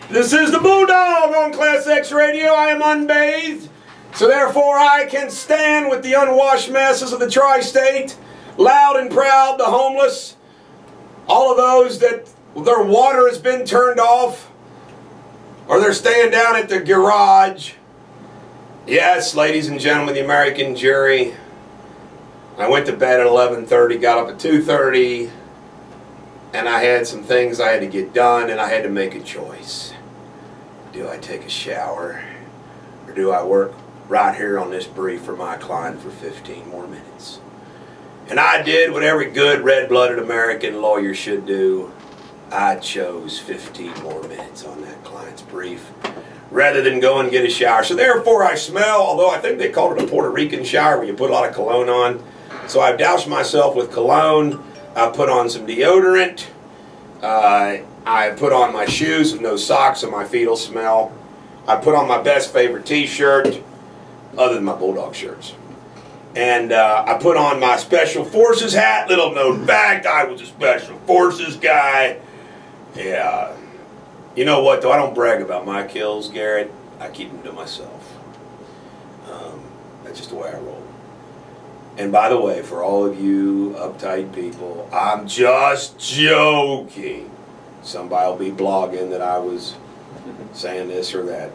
This is the Bulldog on ClassX Radio. I am unbathed, so therefore I can stand with the unwashed masses of the tri-state, loud and proud, the homeless, all of those that their water has been turned off, or they're staying down at the garage. Yes, ladies and gentlemen, the American jury. I went to bed at 11:30, got up at 2:30, and I had some things I had to get done, and I had to make a choice. Do I take a shower, or do I work right here on this brief for my client for 15 more minutes? And I did what every good red-blooded American lawyer should do. I chose 15 more minutes on that client's brief rather than go and get a shower. So therefore I smell, although I think they called it a Puerto Rican shower where you put a lot of cologne on. So I've doused myself with cologne. I've put on some deodorant. I put on my shoes with no socks so my feet will smell. I put on my best favorite t-shirt, other than my Bulldog shirts. And I put on my Special Forces hat. Little known fact, I was a Special Forces guy. Yeah. You know what, though? I don't brag about my kills, Garrett. I keep them to myself. That's just the way I roll. And by the way, for all of you uptight people, I'm just joking. Somebody will be blogging that I was saying this or that.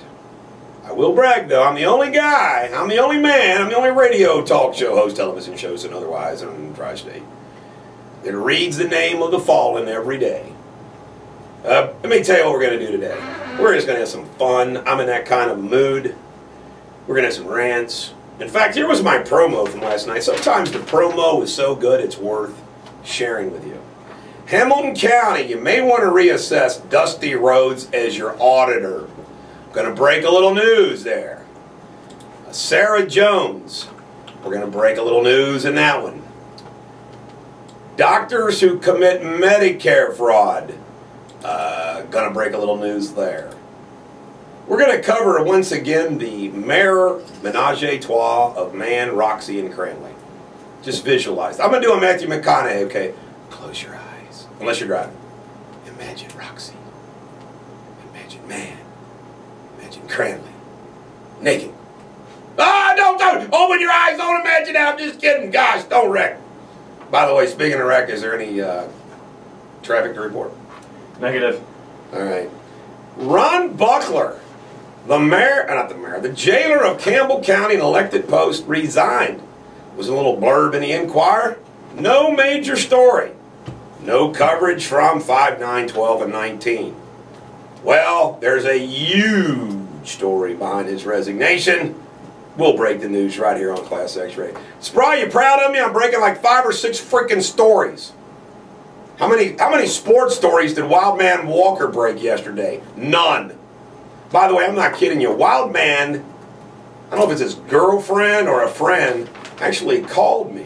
I will brag, though. I'm the only guy, I'm the only man, I'm the only radio talk show host, television shows, and otherwise in the tri-state that reads the name of the fallen every day. Let me tell you what we're going to do today. We're just going to have some fun. I'm in that kind of mood. We're going to have some rants. In fact, here was my promo from last night. Sometimes the promo is so good it's worth sharing with you. Hamilton County, you may want to reassess Dusty Rhodes as your auditor. I'm going to break a little news there. Sarah Jones, we're going to break a little news in that one. Doctors who commit Medicare fraud, going to break a little news there. We're going to cover once again the mayor menage a trois of Man, Roxy, and Cranley. Just visualize. I'm going to do a Matthew McConaughey, okay? Close your eyes. Unless you're driving. Imagine Roxy. Imagine Man. Imagine Cranley. Naked. Ah, don't open your eyes. Don't imagine that. I'm just kidding. Gosh, don't wreck. By the way, speaking of wreck, is there any traffic to report? Negative. All right. Ron Buckler, the mayor, not the mayor, the jailer of Campbell County, an elected post, resigned. Was a little blurb in the Enquirer. No major story. No coverage from 5, 9, 12, and 19. Well, there's a huge story behind his resignation. We'll break the news right here on ClassX Radio. Spry, you proud of me? I'm breaking like 5 or 6 freaking stories. How many sports stories did Wildman Walker break yesterday? None. By the way, I'm not kidding you. Wildman, I don't know if it's his girlfriend or a friend, actually called me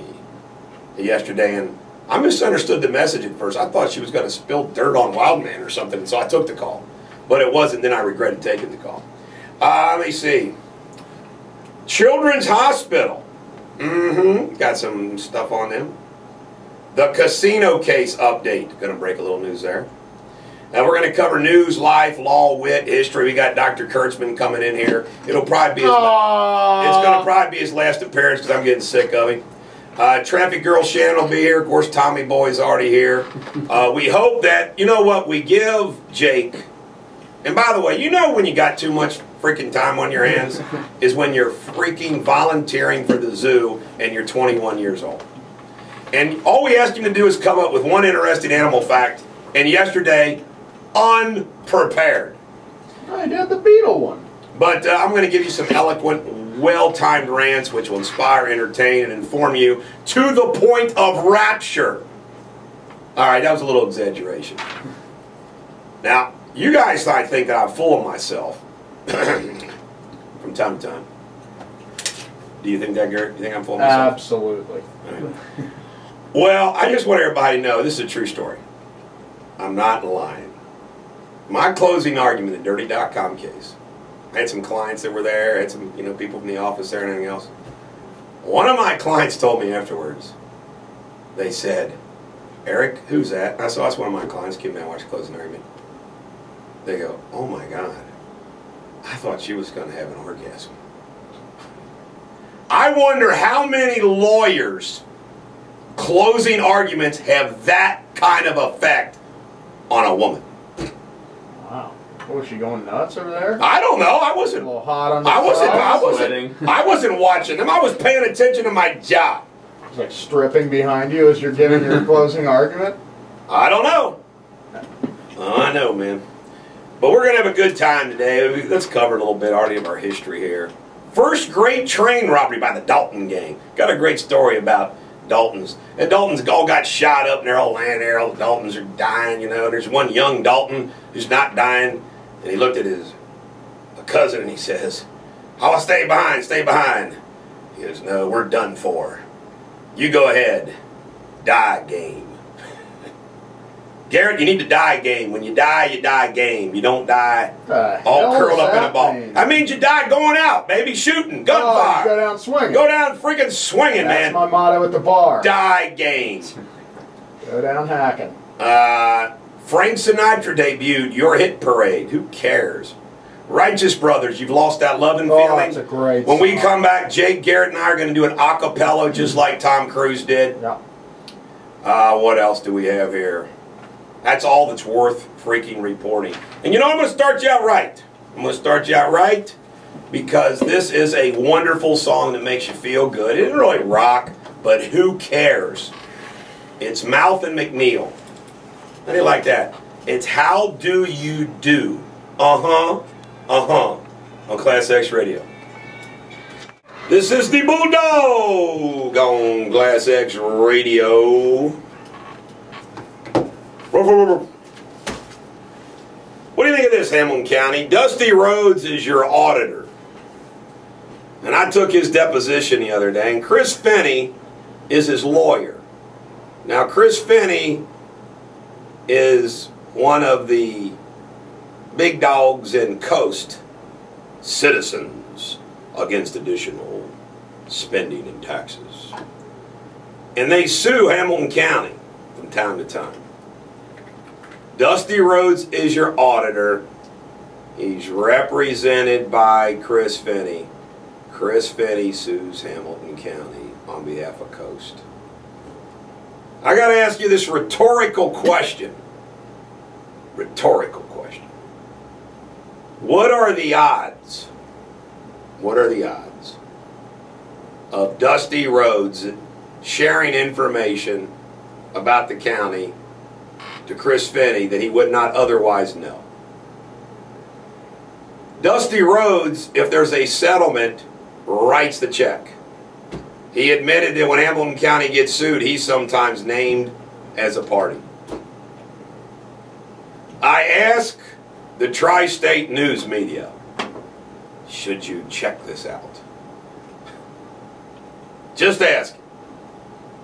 yesterday, and I misunderstood the message at first. I thought she was going to spill dirt on Wildman or something, and so I took the call. But it wasn't. Then I regretted taking the call. Let me see. Children's Hospital. Got some stuff on them. The casino case update. Going to break a little news there. Now we're going to cover news, life, law, wit, history. We got Dr. Kurtzman coming in here. It'll probably be his, it's going to probably be his last appearance because I'm getting sick of him. Traffic Girl Shannon will be here. Of course, Tommy Boy's already here. We hope that, you know what, we give Jake. And by the way, you know when you got too much freaking time on your hands is when you're freaking volunteering for the zoo and you're 21 years old. And all we ask him to do is come up with one interesting animal fact. And yesterday, unprepared. I did the beetle one. But I'm going to give you some eloquent, well-timed rants which will inspire, entertain, and inform you to the point of rapture. All right, that was a little exaggeration. Now, you guys might think that I'm full of myself from time to time. Do you think that, Garrett? Do you think I'm full of myself? Absolutely. Right. Well, I just want everybody to know this is a true story. I'm not lying. My closing argument in the Dirty.com case, I had some clients that were there, I had some people from the office there and everything else. One of my clients told me afterwards, they said, Eric, who's that? I said, that's one of my clients. Came down and watched the closing argument. They go, oh my God, I thought she was going to have an orgasm. I wonder how many lawyers' closing arguments have that kind of effect on a woman. Wow. Oh, was she going nuts over there? I don't know. I wasn't. A little hot on the I side? wasn't watching them. I was paying attention to my job. It's like stripping behind you as you're giving your closing argument? I don't know. I know, man. But we're going to have a good time today. Let's cover a little bit already of our history here. First great train robbery by the Dalton gang. Got a great story about Daltons. And Daltons all got shot up and they're all laying there. All the Daltons are dying, you know. There's one young Dalton who's not dying. And he looked at his cousin and he says, "I'll stay behind, stay behind." He goes, "No, we're done for. You go ahead. Die game." Garrett, you need to die game. When you die game. You don't die all curled up in a ball. That means you die going out, baby, shooting, gunfire. Go down swinging. Go down freaking swinging, man. That's my motto at the bar. Die game. Go down hacking. Frank Sinatra debuted Your Hit Parade. Who cares? Righteous Brothers, You've Lost That Lovin' Feeling. That's a great When song. we come back, Jake, Garrett, and I are going to do an acapella just like Tom Cruise did. Yeah. What else do we have here? That's all that's worth freaking reporting. And you know, I'm going to start you out right. I'm going to start you out right because this is a wonderful song that makes you feel good. It didn't really rock, but who cares? It's Mouth and McNeil. How do you like that? It's How Do You Do? On ClassX Radio. This is the Bulldog on ClassX Radio. What do you think of this, Hamilton County? Dusty Rhodes is your auditor. And I took his deposition the other day, and Chris Finney is his lawyer. Now, Chris Finney is one of the big dogs in Coast, Citizens Against Additional Spending and Taxes. And they sue Hamilton County from time to time. Dusty Rhodes is your auditor. He's represented by Chris Finney. Chris Finney sues Hamilton County on behalf of Coast. I got to ask you this rhetorical question. Rhetorical question. What are the odds? What are the odds of Dusty Rhodes sharing information about the county to Chris Finney that he would not otherwise know? Dusty Rhodes, if there's a settlement, writes the check. He admitted that when Hamilton County gets sued, he's sometimes named as a party. I ask the tri-state news media, should you check this out? Just ask.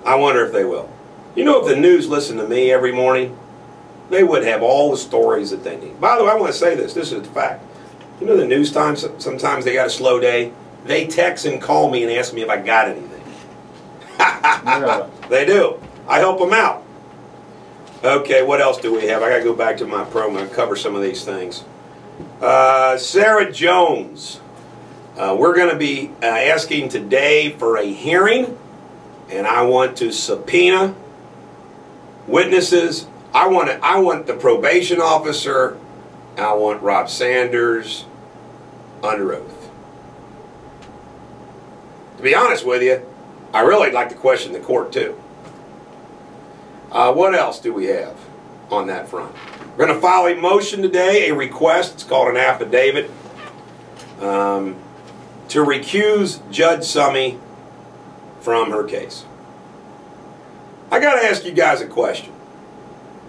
I wonder if they will. You know, if the news listened to me every morning, they would have all the stories that they need. By the way, I want to say this. This is the fact. You know, the news times, sometimes they got a slow day. They text and call me and ask me if I got anything. They do. I help them out. Okay, what else do we have? I got to go back to my promo and cover some of these things. Sarah Jones. We're going to be asking today for a hearing, and I want to subpoena witnesses. I want the probation officer. I want Rob Sanders under oath. To be honest with you, I really like to question the court too. What else do we have on that front? We're going to file a motion today, a request, it's called an affidavit, to recuse Judge Summey from her case. I got to ask you guys a question.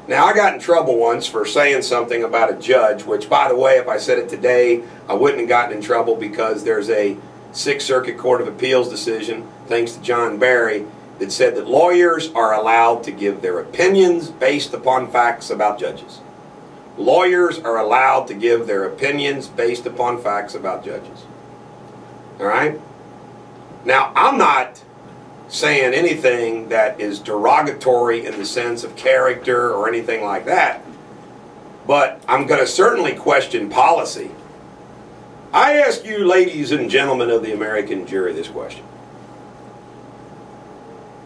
Now, I got in trouble once for saying something about a judge, which, by the way, if I said it today, I wouldn't have gotten in trouble because there's a Sixth Circuit Court of Appeals decision, thanks to John Barry, that said that lawyers are allowed to give their opinions based upon facts about judges. Lawyers are allowed to give their opinions based upon facts about judges. All right? Now, I'm not saying anything that is derogatory in the sense of character or anything like that. but I'm going to certainly question policy. I ask you, ladies and gentlemen of the American jury, this question.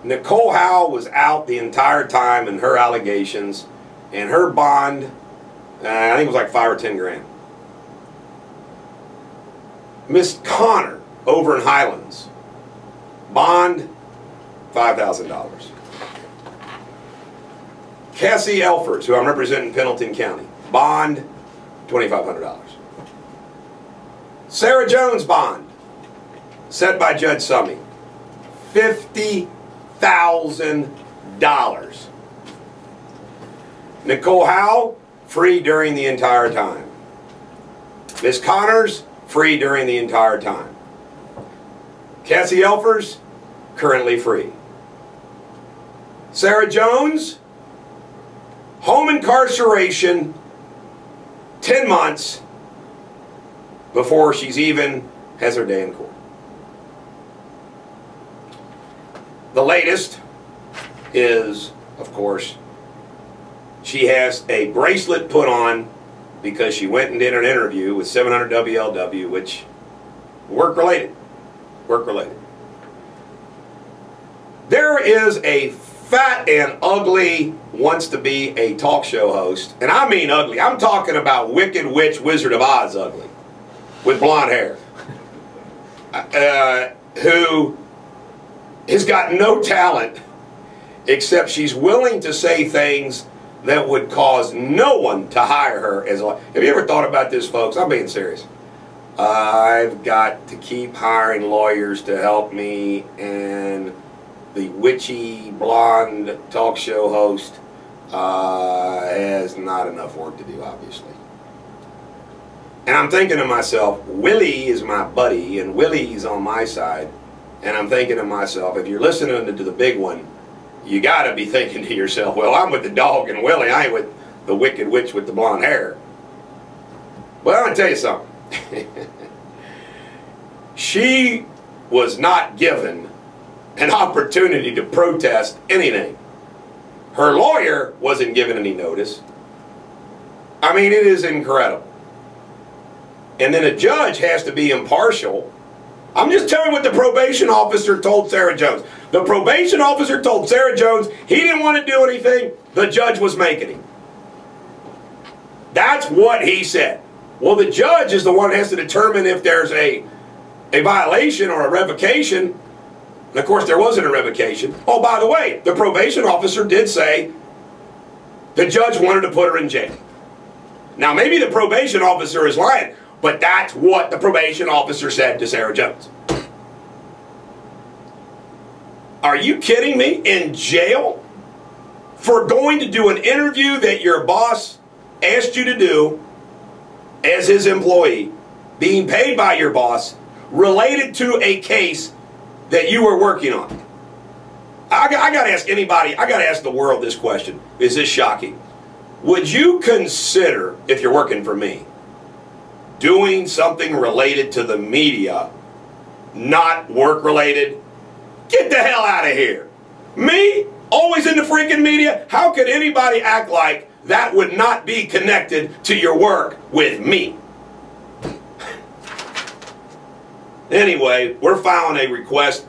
Nicole Howell was out the entire time in her allegations, and her bond, I think it was like $5 or $10 grand. Miss Connor over in Highlands, bond $5,000. Cassie Elfers, who I'm representing in Pendleton County, bond $2,500. Sarah Jones bond, set by Judge Summey, $50,000. Nicole Howell, free during the entire time. Miss Connors, free during the entire time. Cassie Elfers, currently free. Sarah Jones, home incarceration, 10 months before she's even has her day in court. The latest is, of course, she has a bracelet put on because she went and did an interview with 700 WLW, which work-related. Work-related. There is a fat and ugly wants to be a talk show host, and I mean ugly. I'm talking about Wicked Witch Wizard of Oz ugly, with blonde hair, who has got no talent except she's willing to say things that would cause no one to hire her as a... Have you ever thought about this, folks? I'm being serious. I've got to keep hiring lawyers to help me, and the witchy blonde talk show host has not enough work to do, obviously. And I'm thinking to myself, Willie is my buddy, and Willie's on my side. And I'm thinking to myself, if you're listening to the big one, you got to be thinking to yourself, well, I'm with the dog and Willie, I ain't with the wicked witch with the blonde hair. Well, I'm going to tell you something. She was not given an opportunity to protest anything. Her lawyer wasn't given any notice. I mean, it is incredible. And then a judge has to be impartial. I'm just telling you what the probation officer told Sarah Jones. The probation officer told Sarah Jones he didn't want to do anything. The judge was making him. That's what he said. Well, the judge is the one that has to determine if there's a violation or a revocation. And of course, there wasn't a revocation. Oh, by the way, the probation officer did say the judge wanted to put her in jail. Now, maybe the probation officer is lying, but that's what the probation officer said to Sarah Jones. Are you kidding me? In jail? For going to do an interview that your boss asked you to do as his employee, being paid by your boss, related to a case that you were working on. I got to ask anybody, I got to ask the world this question. Is this shocking? Would you consider, if you're working for me, doing something related to the media, not work-related? Get the hell out of here. Me? Always in the freaking media? How could anybody act like that would not be connected to your work with me? Anyway, we're filing a request,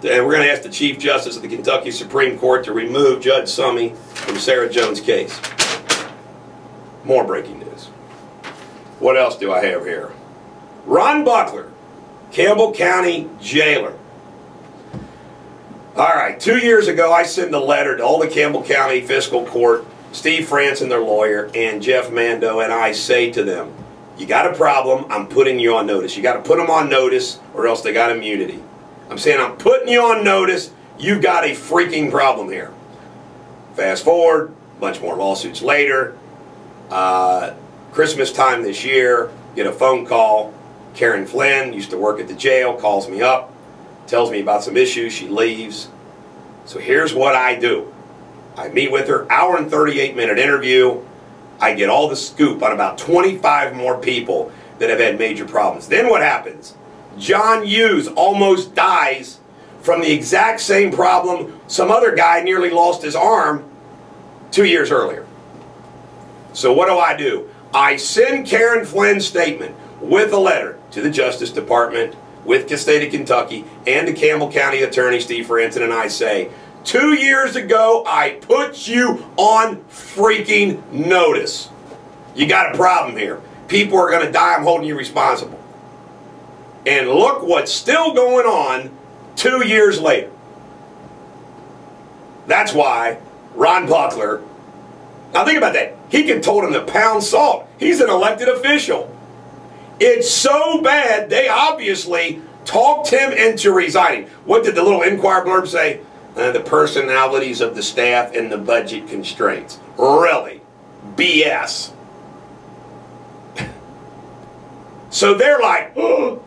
and we're going to ask the Chief Justice of the Kentucky Supreme Court to remove Judge Summey from Sarah Jones' case. More breaking news. What else do I have here? Ron Buckler, Campbell County jailer. All right, 2 years ago, I sent a letter to all the Campbell County Fiscal Court, Steve Franson, their lawyer, and Jeff Mando, and I say to them, you got a problem, I'm putting you on notice. You got to put them on notice, or else they got immunity. I'm saying I'm putting you on notice, you've got a freaking problem here. Fast forward, a bunch more lawsuits later. Christmas time this year, get a phone call. Karen Flynn, used to work at the jail, calls me up, tells me about some issues, she leaves. So here's what I do. I meet with her, hour and 38-minute interview. I get all the scoop on about 25 more people that have had major problems. Then what happens? John Hughes almost dies from the exact same problem. Some other guy nearly lost his arm 2 years earlier. So what do? I send Karen Flynn's statement with a letter to the Justice Department, with the state of Kentucky, and to Campbell County Attorney Steve Franson, and I say, 2 years ago, I put you on freaking notice. You got a problem here. People are going to die. I'm holding you responsible. And look what's still going on 2 years later. That's why Ron Buckler, now think about that. He can told him to pound salt. He's an elected official. It's so bad, they obviously talked him into resigning. What did the little Inquirer blurb say? The personalities of the staff and the budget constraints. Really? BS. So they're like, oh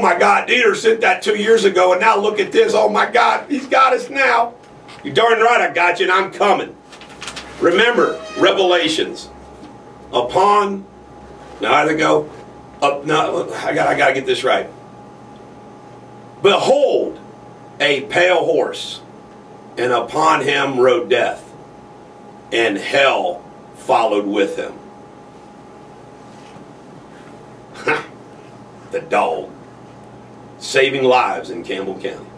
my God, Deters sent that 2 years ago, and now look at this. Oh my God, he's got us now. You're darn right I got you, and I'm coming. Remember, Revelations. Upon, now I either go, up, no, I gotta get this right. Behold, a pale horse, and upon him rode death, and hell followed with him. The dog. Saving lives in Campbell County.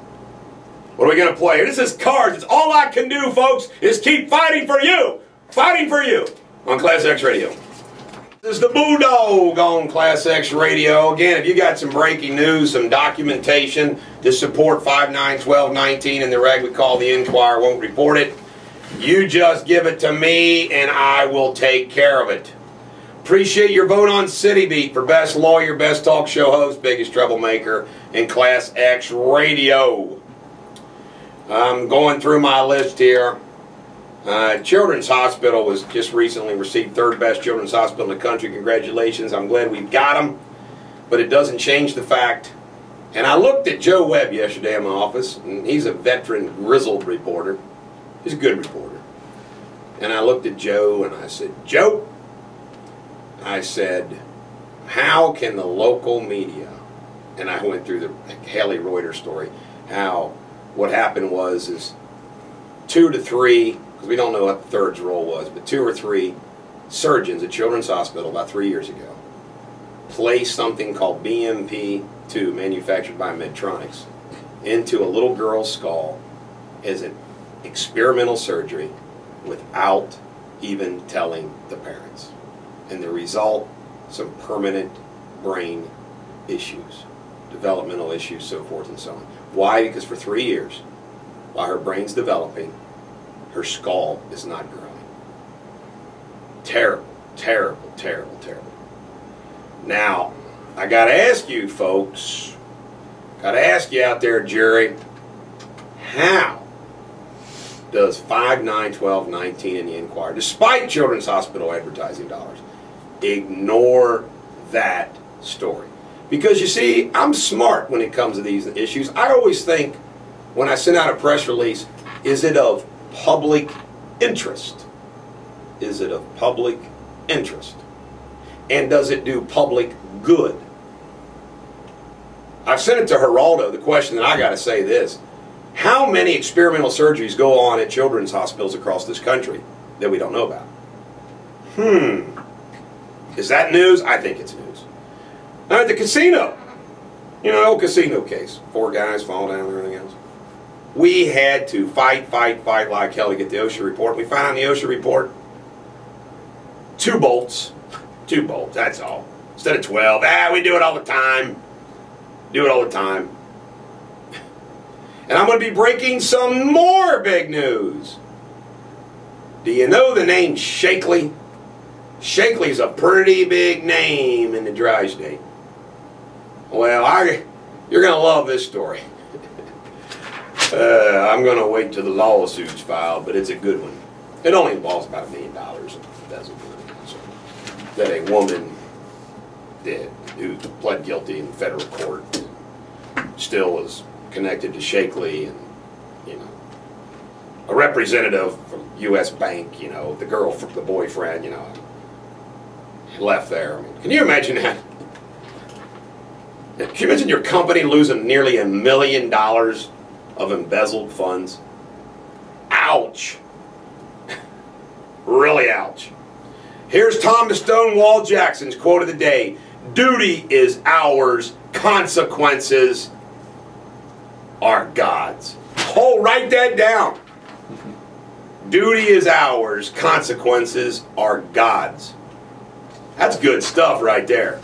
What are we going to play here? This is cards. It's all I can do, folks, is keep fighting for you. Fighting for you on ClassX Radio. This is the Bulldog on ClassX Radio. Again, if you got some breaking news, some documentation to support 5/9/12/19 and the rag we call the Inquirer won't report it, you just give it to me and I will take care of it. Appreciate your vote on City Beat for best lawyer, best talk show host, biggest troublemaker in ClassX Radio. I'm going through my list here. Children's Hospital was just recently received third best children's hospital in the country. Congratulations. I'm glad we've got them. But it doesn't change the fact. And I looked at Joe Webb yesterday in my office, and he's a veteran, grizzled reporter. He's a good reporter. And I looked at Joe and I said, Joe, I said, how can the local media, and I went through the Haley Reuter story, how what happened was is 2 to 3, because we don't know what the third's role was, but 2 or 3 surgeons at Children's Hospital about 3 years ago placed something called BMP-2, manufactured by Medtronics, into a little girl's skull as an experimental surgery without even telling the parents. And the result, some permanent brain issues, developmental issues, so forth and so on. Why? Because for 3 years, while her brain's developing, her skull is not growing. Terrible, terrible, terrible, terrible. Now, I got to ask you folks, got to ask you out there, jury, how does 5/9/12/19 in the Inquirer, despite Children's Hospital advertising dollars, ignore that story? Because you see, I'm smart when it comes to these issues. I always think when I send out a press release, is it of public interest? Is it of public interest? And does it do public good? I've sent it to Geraldo. The question that I got to say this: how many experimental surgeries go on at children's hospitals across this country that we don't know about? Is that news? I think it's news. Now at the casino, you know, old casino case, 4 guys fall down and everything else. We had to fight like hell to get the OSHA report. We found on the OSHA report 2 bolts. 2 bolts, that's all. Instead of 12. We do it all the time. Do it all the time. And I'm going to be breaking some more big news. Do you know the name Shakely? Shakely's a pretty big name in the Tri-State. Well, you're going to love this story. I'm going to wait till the lawsuit's filed, but it's a good one. It only involves about $1 million. That's a good one. So, that a woman did, who pled guilty in federal court, still was connected to Shakely, and, you know, a representative from U.S. Bank, you know, the girl, the boyfriend, you know, left there. I mean, can you imagine that? Can you imagine your company losing nearly $1 million of embezzled funds? Ouch. Really ouch. Here's Tom the Stonewall Jackson's quote of the day. Duty is ours, consequences are God's. Oh, write that down. Duty is ours, consequences are God's. That's good stuff right there.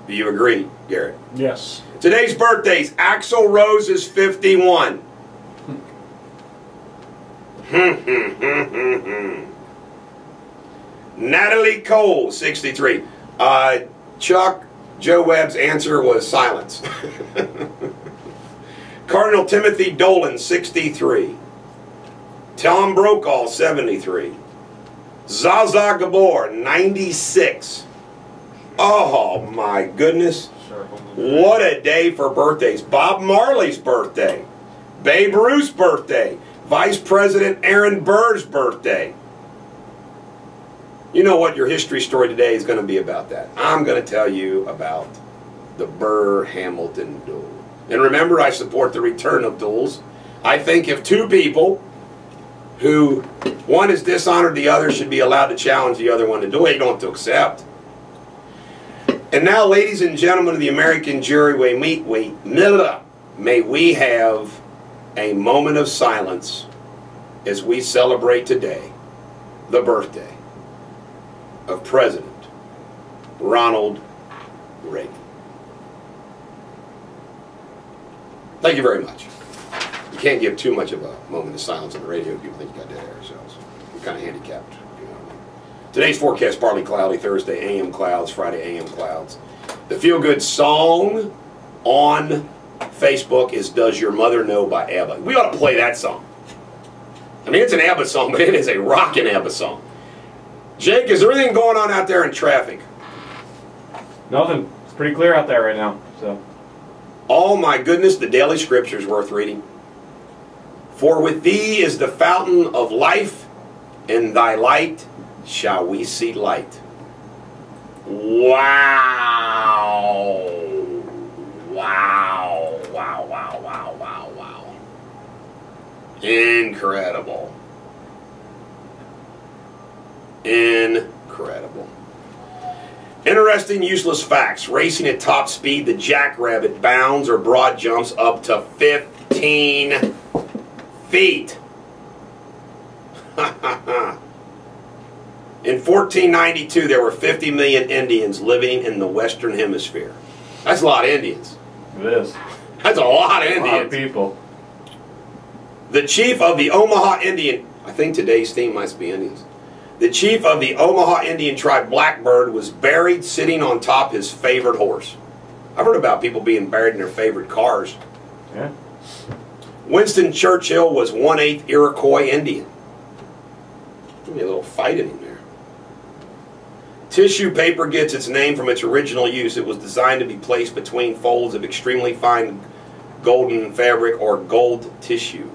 Do you agree, Garrett? Yes. Today's birthdays. Axl Rose is 51. Natalie Cole, 63. Chuck, Joe Webb's answer was silence. Cardinal Timothy Dolan, 63. Tom Brokaw, 73. Zaza Gabor, 96. Oh my goodness. What a day for birthdays. Bob Marley's birthday. Babe Ruth's birthday. Vice President Aaron Burr's birthday. You know what your history story today is going to be about that. I'm going to tell you about the Burr-Hamilton duel. And remember, I support the return of duels. I think if two people who one has dishonored the other should be allowed to challenge the other one to duel, you don't have to accept. And now, ladies and gentlemen of the American jury, may we have a moment of silence as we celebrate today the birthday of President Ronald Reagan. Thank you very much. You can't give too much of a moment of silence on the radio. People think you got dead air ourselves. We're kind of handicapped. You know. Today's forecast, partly cloudy. Thursday, AM clouds. Friday, AM clouds. The feel-good song on Facebook is Does Your Mother Know by ABBA. We ought to play that song. I mean, it's an ABBA song, but it is a rockin' ABBA song. Jake, is there anything going on out there in traffic? Nothing. It's pretty clear out there right now. So. Oh my goodness, the daily scripture is worth reading. For with thee is the fountain of life, in thy light shall we see light. Wow. Wow. Wow, wow, wow, wow, wow. Incredible. Incredible. Interesting, useless facts. Racing at top speed, the jackrabbit bounds or broad jumps up to 15 feet. In 1492, there were 50 million Indians living in the Western Hemisphere. That's a lot of Indians. It is. That's a lot of Indians. A lot of people. The chief of the Omaha Indian, I think today's theme must be Indians. The chief of the Omaha Indian tribe, Blackbird, was buried sitting on top his favorite horse. I've heard about people being buried in their favorite cars. Yeah. Winston Churchill was 1/8 Iroquois Indian. Give me a little fight in him there. Tissue paper gets its name from its original use. It was designed to be placed between folds of extremely fine golden fabric or gold tissue.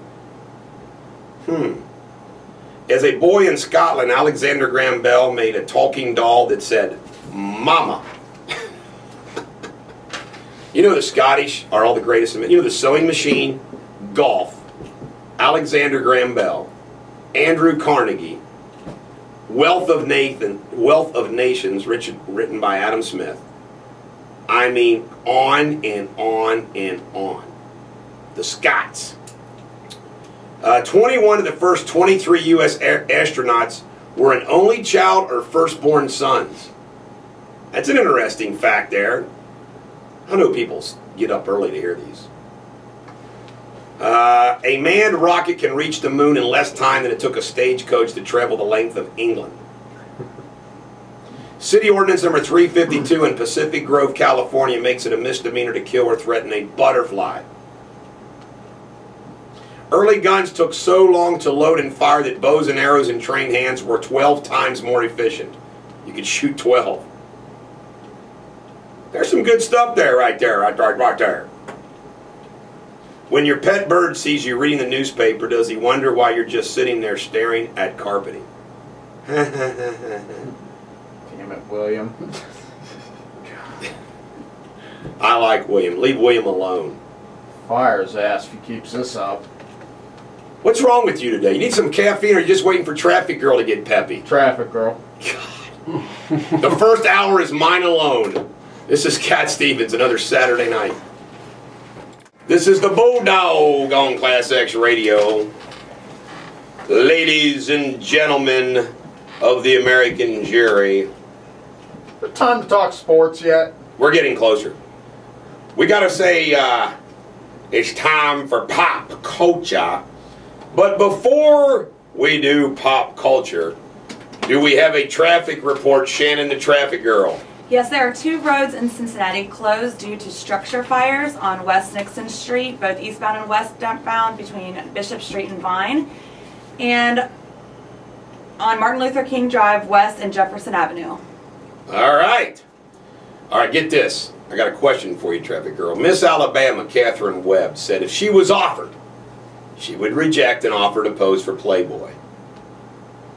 As a boy in Scotland, Alexander Graham Bell made a talking doll that said, Mama. You know the Scottish are all the greatest. You know the sewing machine, golf, Alexander Graham Bell, Andrew Carnegie, Wealth of Nations, written by Adam Smith. I mean, on and on and on. The Scots. 21 of the first 23 U.S. astronauts were an only child or firstborn sons. That's an interesting fact there. I know people get up early to hear these. A manned rocket can reach the moon in less time than it took a stagecoach to travel the length of England. City Ordinance number 352 in Pacific Grove, California makes it a misdemeanor to kill or threaten a butterfly. Early guns took so long to load and fire that bows and arrows in trained hands were 12 times more efficient. You could shoot 12. There's some good stuff there, right there. When your pet bird sees you reading the newspaper, does he wonder why you're just sitting there staring at carpeting? Damn it, William. I like William. Leave William alone. Fire his ass if he keeps this up. What's wrong with you today? You need some caffeine or are you just waiting for Traffic Girl to get peppy? Traffic girl. God. The first hour is mine alone. This is Cat Stevens, another Saturday night. This is the Bulldog on ClassX Radio. Ladies and gentlemen of the American jury. Time to talk sports yet? We're getting closer. We gotta say it's time for pop culture. But before we do pop culture, do we have a traffic report? Shannon, the traffic girl. Yes, there are 2 roads in Cincinnati closed due to structure fires on West Nixon Street, both eastbound and westbound between Bishop Street and Vine, and on Martin Luther King Drive West and Jefferson Avenue. All right, get this. I got a question for you, traffic girl. Miss Alabama, Catherine Webb, said if she was offered, she would reject an offer to pose for Playboy.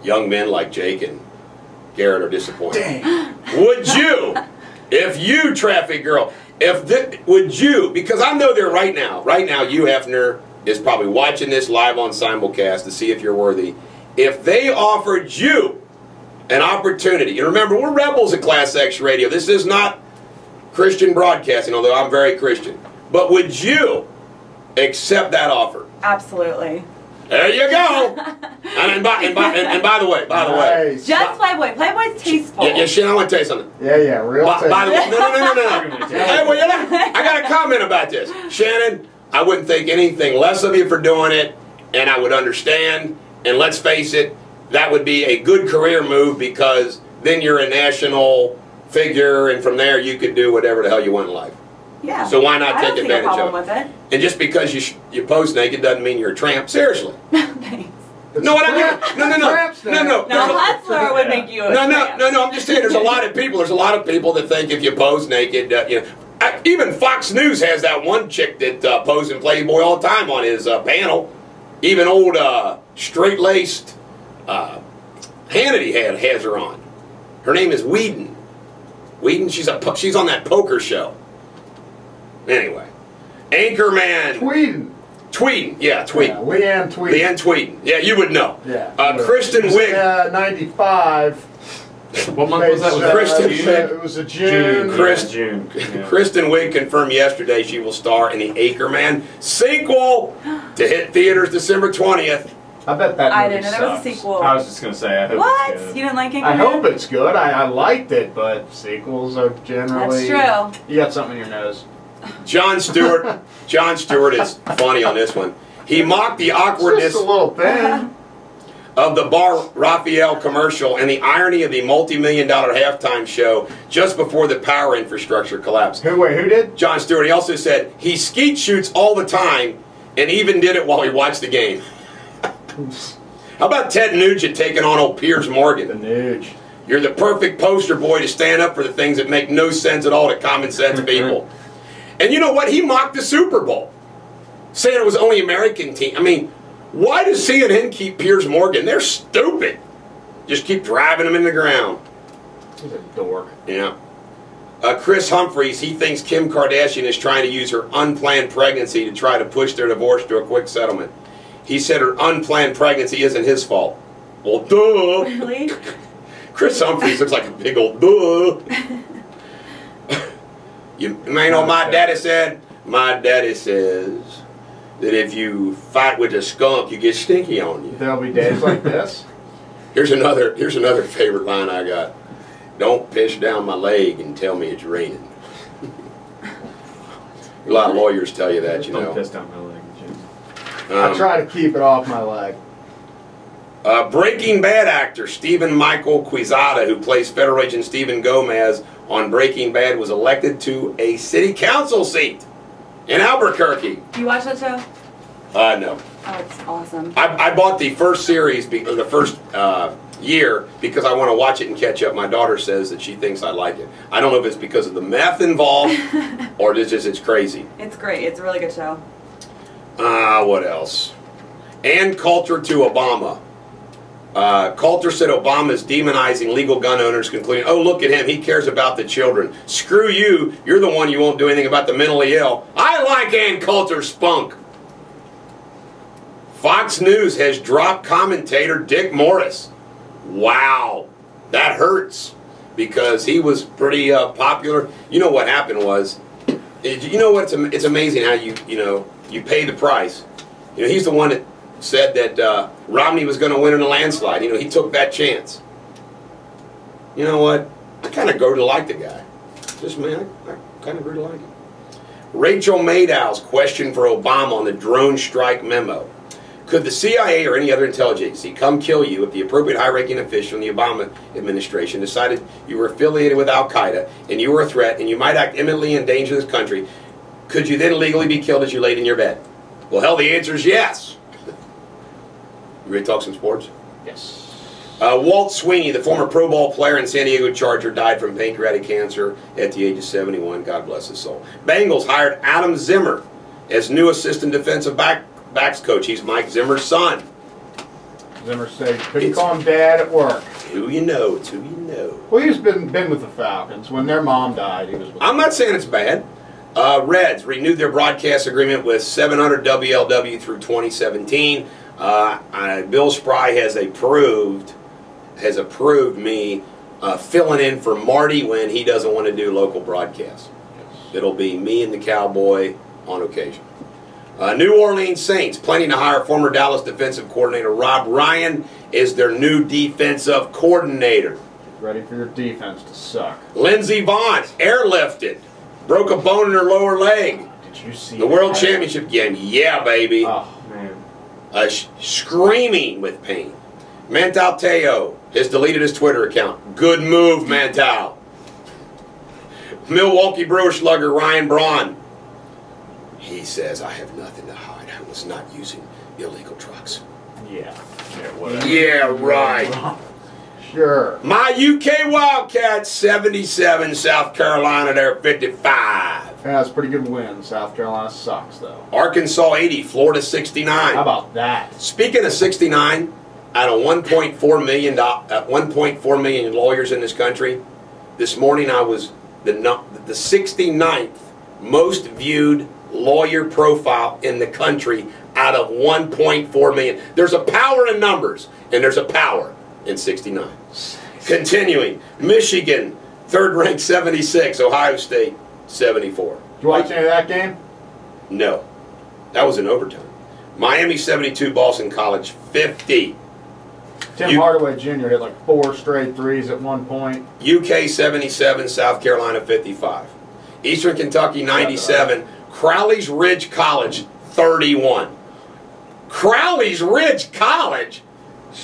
Young men like Jake and Garrett are disappointed. Dang. Would you, if you, traffic girl, would you, because I know there right now, you, Hefner, is probably watching this live on simulcast to see if you're worthy. If they offered you an opportunity, and remember, we're rebels at ClassX Radio. This is not Christian broadcasting, although I'm very Christian. But would you accept that offer? Absolutely. There you go. and by the way, Nice. Just Playboy. Playboy's tasteful. yeah, Shannon, I want to tell you something. Yeah, real By the way, no. Argument. Hey, well, I got a comment about this. Shannon, I wouldn't think anything less of you for doing it, and I would understand. And let's face it, that would be a good career move because then you're a national figure, and from there you could do whatever the hell you want in life. Yeah. So why not I take don't see a advantage problem of it? with it. And just because you pose naked doesn't mean you're a tramp. Seriously. Thanks. No, what I mean, no. No, hustler would make you a tramp. No. I'm just saying, there's a lot of people that think if you pose naked, even Fox News has that one chick that posed in Playboy all the time on his panel. Even old straight-laced Hannity has her on. Her name is Whedon. She's on that poker show. Anyway, Anchorman. Tweeden. Yeah, Tweeden. Yeah, Leanne Tweeden. Leanne Tweeden. Yeah, you would know. Yeah. Kristen Wiig. 95. What month was that? Was that Kristen June? It was a June. June. Yeah. Kristen Wiig confirmed yesterday she will star in the Anchorman sequel to hit theaters December 20th. I bet that movie I didn't know there was a sucks. sequel. I was just going to say, I hope What? it's You good. didn't like it? I hope it's good. I liked it, but sequels are generally... That's true. You got something in your nose. Jon Stewart is funny on this one. He mocked the awkwardness Just a little thing. of the Bar Raphael commercial and the irony of the multi-million-dollar halftime show just before the power infrastructure collapsed. Who did? Jon Stewart, he also said he skeet shoots all the time and even did it while he watched the game. How about Ted Nugent taking on old Piers Morgan? The Nuge. You're the perfect poster boy to stand up for the things that make no sense at all to common sense people. And you know what? He mocked the Super Bowl, saying it was only American team. I mean, why does CNN keep Piers Morgan? They're stupid. Just keep driving him in the ground. He's a dork. Yeah. Chris Humphries, he thinks Kim Kardashian is trying to use her unplanned pregnancy to try to push their divorce to a quick settlement. He said her unplanned pregnancy isn't his fault. Well, duh. Really? Chris Humphries looks like a big old duh. You know, my daddy said, my daddy says that if you fight with a skunk, you get stinky on you. There'll be days like this. Here's another favorite line I got. Don't piss down my leg and tell me it's raining. A lot of lawyers tell you that, you know. Don't piss down my leg, Jim. I try to keep it off my leg. Breaking Bad actor Stephen Michael Quezada, who plays Federal Agent Stephen Gomez on Breaking Bad, was elected to a city council seat in Albuquerque. You watch that show? No. Oh, it's awesome. I bought the first series, the first year, because I want to watch it and catch up. My daughter says that she thinks I like it. I don't know if it's because of the meth involved or it's crazy. It's great. It's a really good show. What else? And Coulter to Obama. Coulter said Obama is demonizing legal gun owners, concluding, oh, look at him, he cares about the children. Screw you, you're the one you won't do anything about the mentally ill. I like Ann Coulter's spunk. Fox News has dropped commentator Dick Morris. Wow, that hurts. because he was pretty popular. You know what happened was, you know what? It's amazing how you pay the price. You know, he's the one that said that Romney was going to win in a landslide. You know, he took that chance. You know what? I kind of grew to like the guy. Just me, I kind of grew to like him. Rachel Maddow's question for Obama on the drone strike memo. Could the CIA or any other intelligence agency come kill you if the appropriate high-ranking official in the Obama administration decided you were affiliated with Al-Qaeda and you were a threat and you might act imminently in danger to this country? Could you then legally be killed as you laid in your bed? Well, hell, the answer is yes. You ready to talk some sports? Yes. Walt Sweeney, the former Pro Bowl player and San Diego Charger, died from pancreatic cancer at the age of 71. God bless his soul. Bengals hired Adam Zimmer as new assistant defensive backs coach. He's Mike Zimmer's son. Zimmer said, couldn't call him dad at work. Who you know, it's who you know. Well, he's been with the Falcons. When their mom died, he was with I'm not saying it's bad. Reds renewed their broadcast agreement with 700 WLW through 2017. Bill Spry has approved me filling in for Marty when he doesn't want to do local broadcasts. Yes. It'll be me and the Cowboy on occasion. New Orleans Saints planning to hire former Dallas defensive coordinator Rob Ryan as their new defensive coordinator. Get ready for your defense to suck. Lindsey Vonn airlifted, broke a bone in her lower leg. Did you see the World Championship game? Yeah, baby. Oh, man. Screaming with pain. Mantal Teo has deleted his Twitter account. Good move, Mantal. Milwaukee Brewer slugger Ryan Braun. He says, I have nothing to hide. I was not using illegal drugs. Yeah. Whatever. Yeah, right. Sure. My UK Wildcats, 77. South Carolina, they're 55. Yeah, it's a pretty good win. South Carolina sucks, though. Arkansas, 80. Florida, 69. How about that? Speaking of 69, out of 1.4 million lawyers in this country, this morning I was the 69th most viewed lawyer profile in the country out of 1.4 million. There's a power in numbers, and there's a power in 69. Continuing, Michigan, third ranked 76, Ohio State, 74. Did you watch any of that game? No. That was in overtime. Miami, 72, Boston College, 50. Tim Hardaway Jr. hit like 4 straight threes at one point. UK, 77, South Carolina, 55. Eastern Kentucky, 97. Crowley's Ridge College, 31. Crowley's Ridge College?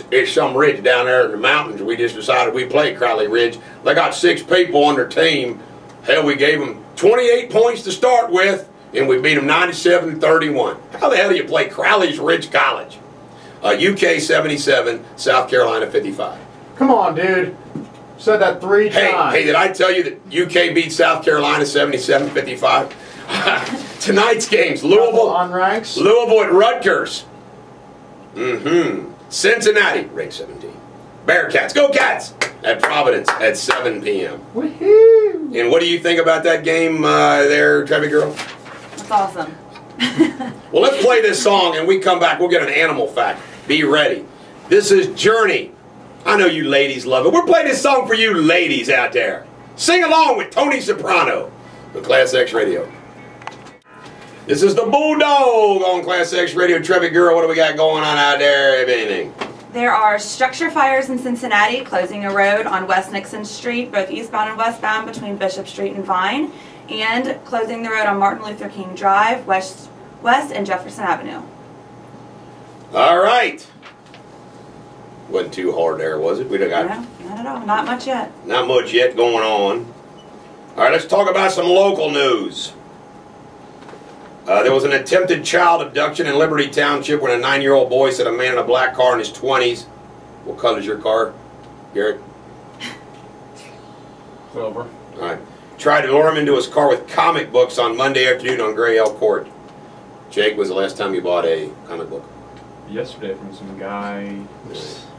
It's some ridge down there in the mountains. We just decided we'd play Crowley Ridge. They got 6 people on their team. Hell, we gave them 28 points to start with, and we beat them 97-31. How the hell do you play Crowley's Ridge College? UK, 77, South Carolina, 55. Come on, dude. Said that 3 times. Hey, did I tell you that UK beat South Carolina 77-55? Tonight's games, Louisville at Rutgers. Cincinnati, ranked 17. Bearcats, go Cats! At Providence at 7 p.m. Woohoo! And what do you think about that game there, Trevi girl? That's awesome. Well, let's play this song and we come back. We'll get an animal fact. Be ready. This is Journey. I know you ladies love it. We're playing this song for you ladies out there. Sing along with Tony Soprano with ClassX Radio. This is the Bulldog on ClassX Radio. Trevi girl, what do we got going on out there, if anything? There are structure fires in Cincinnati, closing a road on West Nixon Street, both eastbound and westbound between Bishop Street and Vine, and closing the road on Martin Luther King Drive, West and Jefferson Avenue. All right. Wasn't too hard there, was it? We done got No, not at all. Not much yet. Not much yet going on. All right, let's talk about some local news. There was an attempted child abduction in Liberty Township when a 9-year-old boy said a man in a black car in his 20s. What color is your car, Garrett? Silver. All right. Tried to lure him into his car with comic books on Monday afternoon on Gray Elk Court. Jake, was the last time you bought a comic book? Yesterday from some guy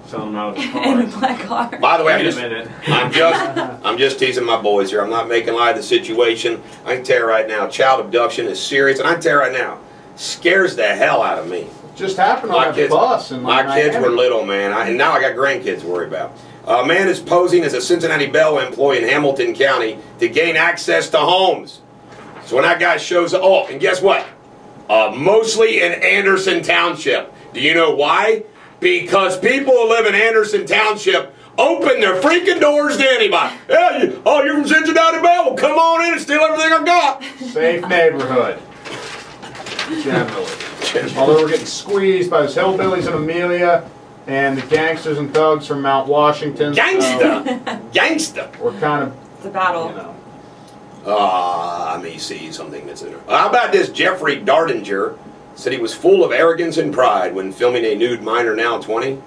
selling them out of the In a car. black car. By the way, Wait a minute. I'm just teasing my boys here. I'm not making light of the situation. I can tell you right now, child abduction is serious, and I can tell you right now, scares the hell out of me. Just happened on a bus in my kids Miami. were little, man, and now I got grandkids to worry about. A man is posing as a Cincinnati Bell employee in Hamilton County to gain access to homes. So when that guy shows up, oh, and guess what? Mostly in Anderson Township. Do you know why? Because people who live in Anderson Township open their freaking doors to anybody. Yeah, you're from Cincinnati Bell? Well, come on in and steal everything I got. Safe neighborhood. Generally. Although we're getting squeezed by those hillbillies in Amelia and the gangsters and thugs from Mount Washington. Gangsta! Gangsta! We're kind of, It's a battle. you know. Let me see something that's in there. How about this? Jeffrey Dardinger said he was full of arrogance and pride when filming a nude minor, now 20.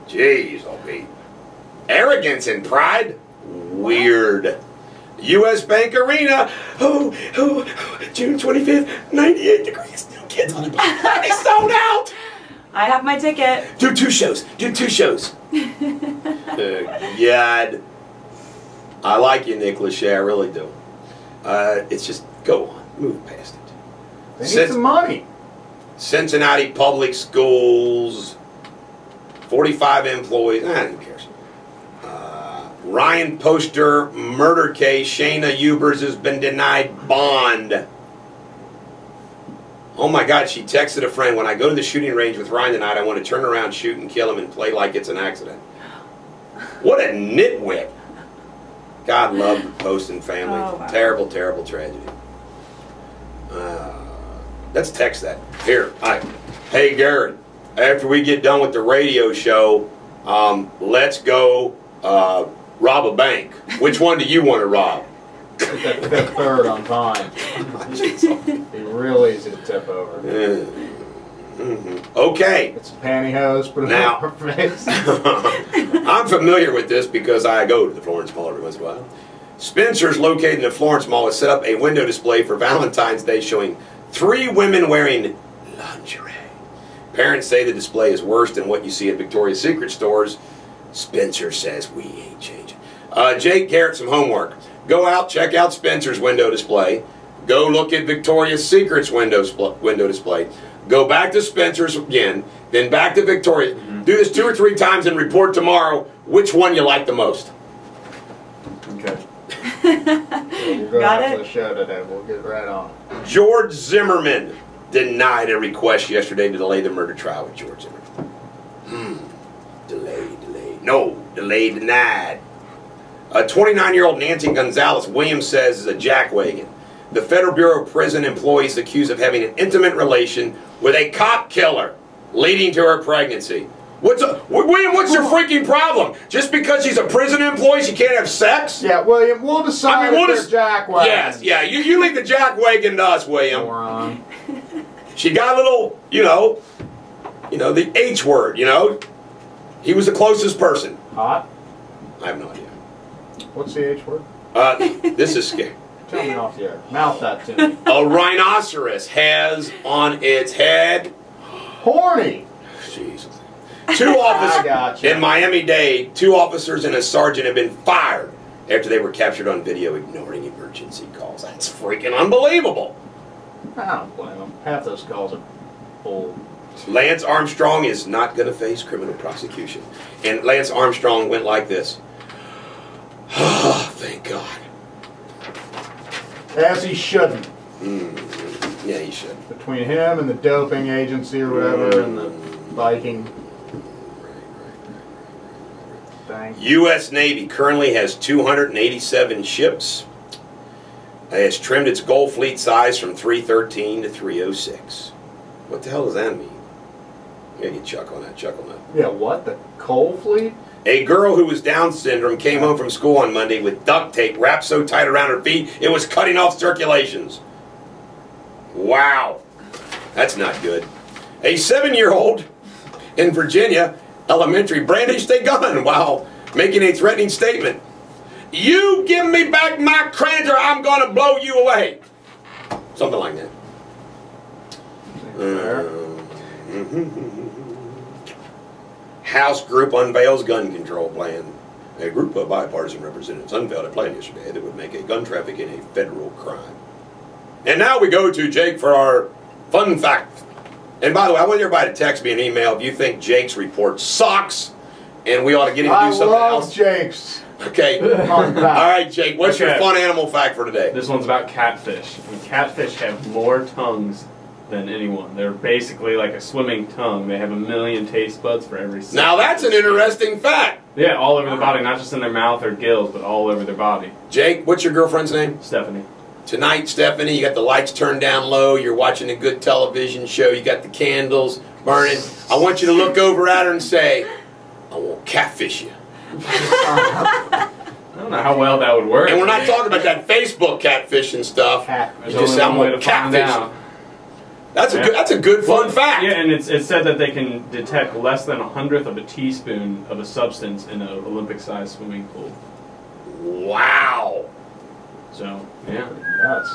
Jeez, I'll be. Arrogance and pride? Weird. U.S. Bank Arena. Oh, June 25th, 98 degrees. No kids on the block. They sold out. I have my ticket. Do two shows. God. I like you, Nick Lachey. I really do. It's just, go on. Move past it. They need some money. Cincinnati Public Schools. 45 employees. Who cares? Ryan Poster murder case. Shayna Ubers has been denied bond. Oh my God, she texted a friend, when I go to the shooting range with Ryan tonight, I want to turn around, shoot, and kill him and play like it's an accident. What a nitwit. God love the Poston family. Oh, wow. Terrible, terrible tragedy. Let's text that. Here. Hey, Garrett, after we get done with the radio show, let's go rob a bank. Which one do you want to rob? Get that Fifth Third on time. Be real easy to tip over. Okay. It's a pantyhose, put it Now, on her face. I'm familiar with this because I go to the Florence Mall every once in a while. Spencer's, located in the Florence Mall, has set up a window display for Valentine's Day showing 3 women wearing lingerie. Parents say the display is worse than what you see at Victoria's Secret stores. Spencer says we ain't changing. Jake, Garrett, some homework. Go out, check out Spencer's window display. Go look at Victoria's Secret's window display. Go back to Spencer's again, then back to Victoria. Do this 2 or 3 times and report tomorrow which one you like the most. Okay. We'll go Got after it? the show today. We'll get right on it. George Zimmerman denied a request yesterday to delay the murder trial with George Zimmerman. Delay. No, delay denied. A 29-year-old Nancy Gonzalez Williams says is a jackwagon. The Federal Bureau of Prison employees accused of having an intimate relation with a cop killer, leading to her pregnancy. William, what's your freaking problem? Just because she's a prison employee, she can't have sex? Yeah, William, we'll decide if they're jackwagons. Yes, yeah, you leave the jackwagon to us, William. Moron. She got a little, the H word, He was the closest person. Hot? I have no idea. What's the H word? This is scary. Tell me off the air. Mouth that to me. A rhinoceros has on its head... Horny! Jesus. 2 officers gotcha. in Miami-Dade, 2 officers and a sergeant have been fired after they were captured on video ignoring emergency calls. That's freaking unbelievable. I don't blame them. Half those calls are bull. Lance Armstrong is not going to face criminal prosecution. And Lance Armstrong went like this. Oh, thank God. As he shouldn't. Yeah, he should. Between him and the doping agency or whatever and the Viking thing. U.S. Navy currently has 287 ships. It has trimmed its goal fleet size from 313 to 306. What the hell does that mean? Yeah, you chuckle on that, Yeah, what? The coal fleet? A girl who was Down syndrome came home from school on Monday with duct tape wrapped so tight around her feet it was cutting off circulations. Wow. That's not good. A 7-year-old in Virginia Elementary brandished a gun while making a threatening statement. You give me back my cranes or I'm going to blow you away. Something like that. House group unveils gun control plan. A group of bipartisan representatives unveiled a plan yesterday that would make a gun trafficking a federal crime. And now we go to Jake for our fun fact. And by the way, I want everybody to text me an email if you think Jake's report sucks and we ought to get him to do something else. Jake's. Okay. All right, Jake. What's your fun animal fact for today? This one's about catfish. And catfish have more tongues than anyone. They're basically like a swimming tongue. They have 1 million taste buds for every. Now that's an interesting fact. Yeah, all over the body, not just in their mouth or gills, but all over their body. Jake, what's your girlfriend's name? Stephanie. Tonight, Stephanie, you got the lights turned down low. You're watching a good television show. You got the candles burning. I want you to look over at her and say, "I won't catfish you." I don't know how well that would work. And we're not talking about that Facebook catfishing stuff. You just say, "I'm gonna catfish you." That's a good fun fact. Yeah, and it's said that they can detect less than 1/100th of a teaspoon of a substance in an Olympic-sized swimming pool. Wow. So yeah, Nuts.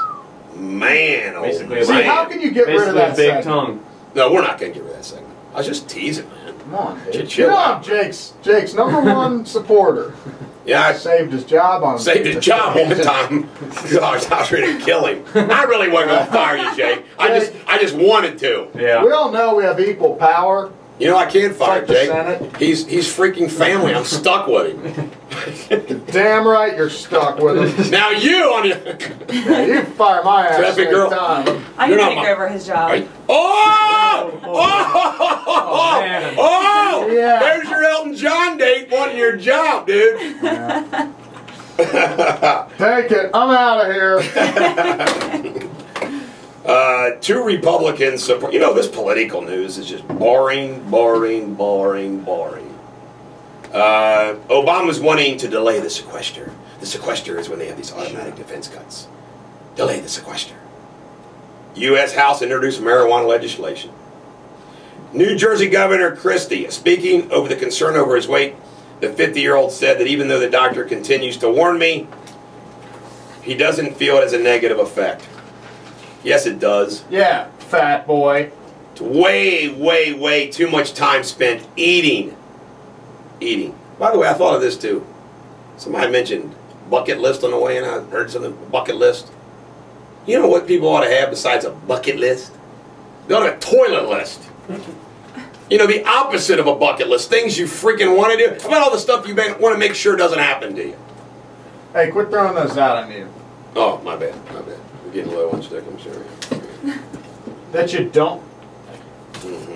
Man, oh basically, See, how can you get rid of that big segment? tongue? No, we're not gonna get rid of that segment. I was just teasing, man. Come on, dude. Chill Get out. on, Jake's #1 supporter. Yeah, I Saved his job on. saved his job one time. Gosh, I was ready to kill him. I really wasn't gonna fire you, Jake. I just wanted to. Yeah. We all know we have equal power. You know I can't fire Like the Jake. Senate. He's freaking family. I'm stuck with him. Damn right you're stuck with him. Now you on your Yeah, you fire my ass Traffic every girl. time. I You're can not take over his job. Oh! man. Oh! Yeah. There's your Elton John date wanting your job, dude. Yeah. Take it. I'm out of here. 2 Republicans support. You know, this political news is just boring, boring, boring, boring. Obama's wanting to delay the sequester. The sequester is when they have these automatic defense cuts. Delay the sequester. U.S. House introduced marijuana legislation. New Jersey Governor Christie, speaking over the concern over his weight, the 50-year-old said that even though the doctor continues to warn me, he doesn't feel it has a negative effect. Yes, it does. Yeah, fat boy. It's way, way, way too much time spent eating. Eating. By the way, I thought of this too. Somebody mentioned bucket list on the way in. I heard something, bucket list. You know what people ought to have besides a bucket list? They ought to have a toilet list. You know, the opposite of a bucket list. Things you freaking want to do. How about all the stuff you want to make sure doesn't happen to you? Hey, quit throwing those out on you. Oh, my bad. My bad. We're getting low on stick, I'm sorry. That you don't.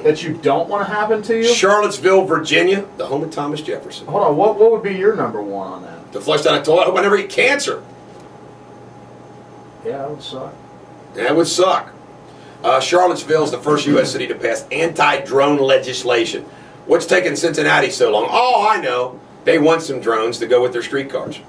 That you don't want to happen to you. Charlottesville, Virginia, the home of Thomas Jefferson. Hold on. What would be your #1 on that? To flush down a toilet. I hope I never get cancer. Yeah, that would suck. That would suck. Charlottesville is the first U.S. city to pass anti-drone legislation. What's taking Cincinnati so long? Oh, I know. They want some drones to go with their streetcars.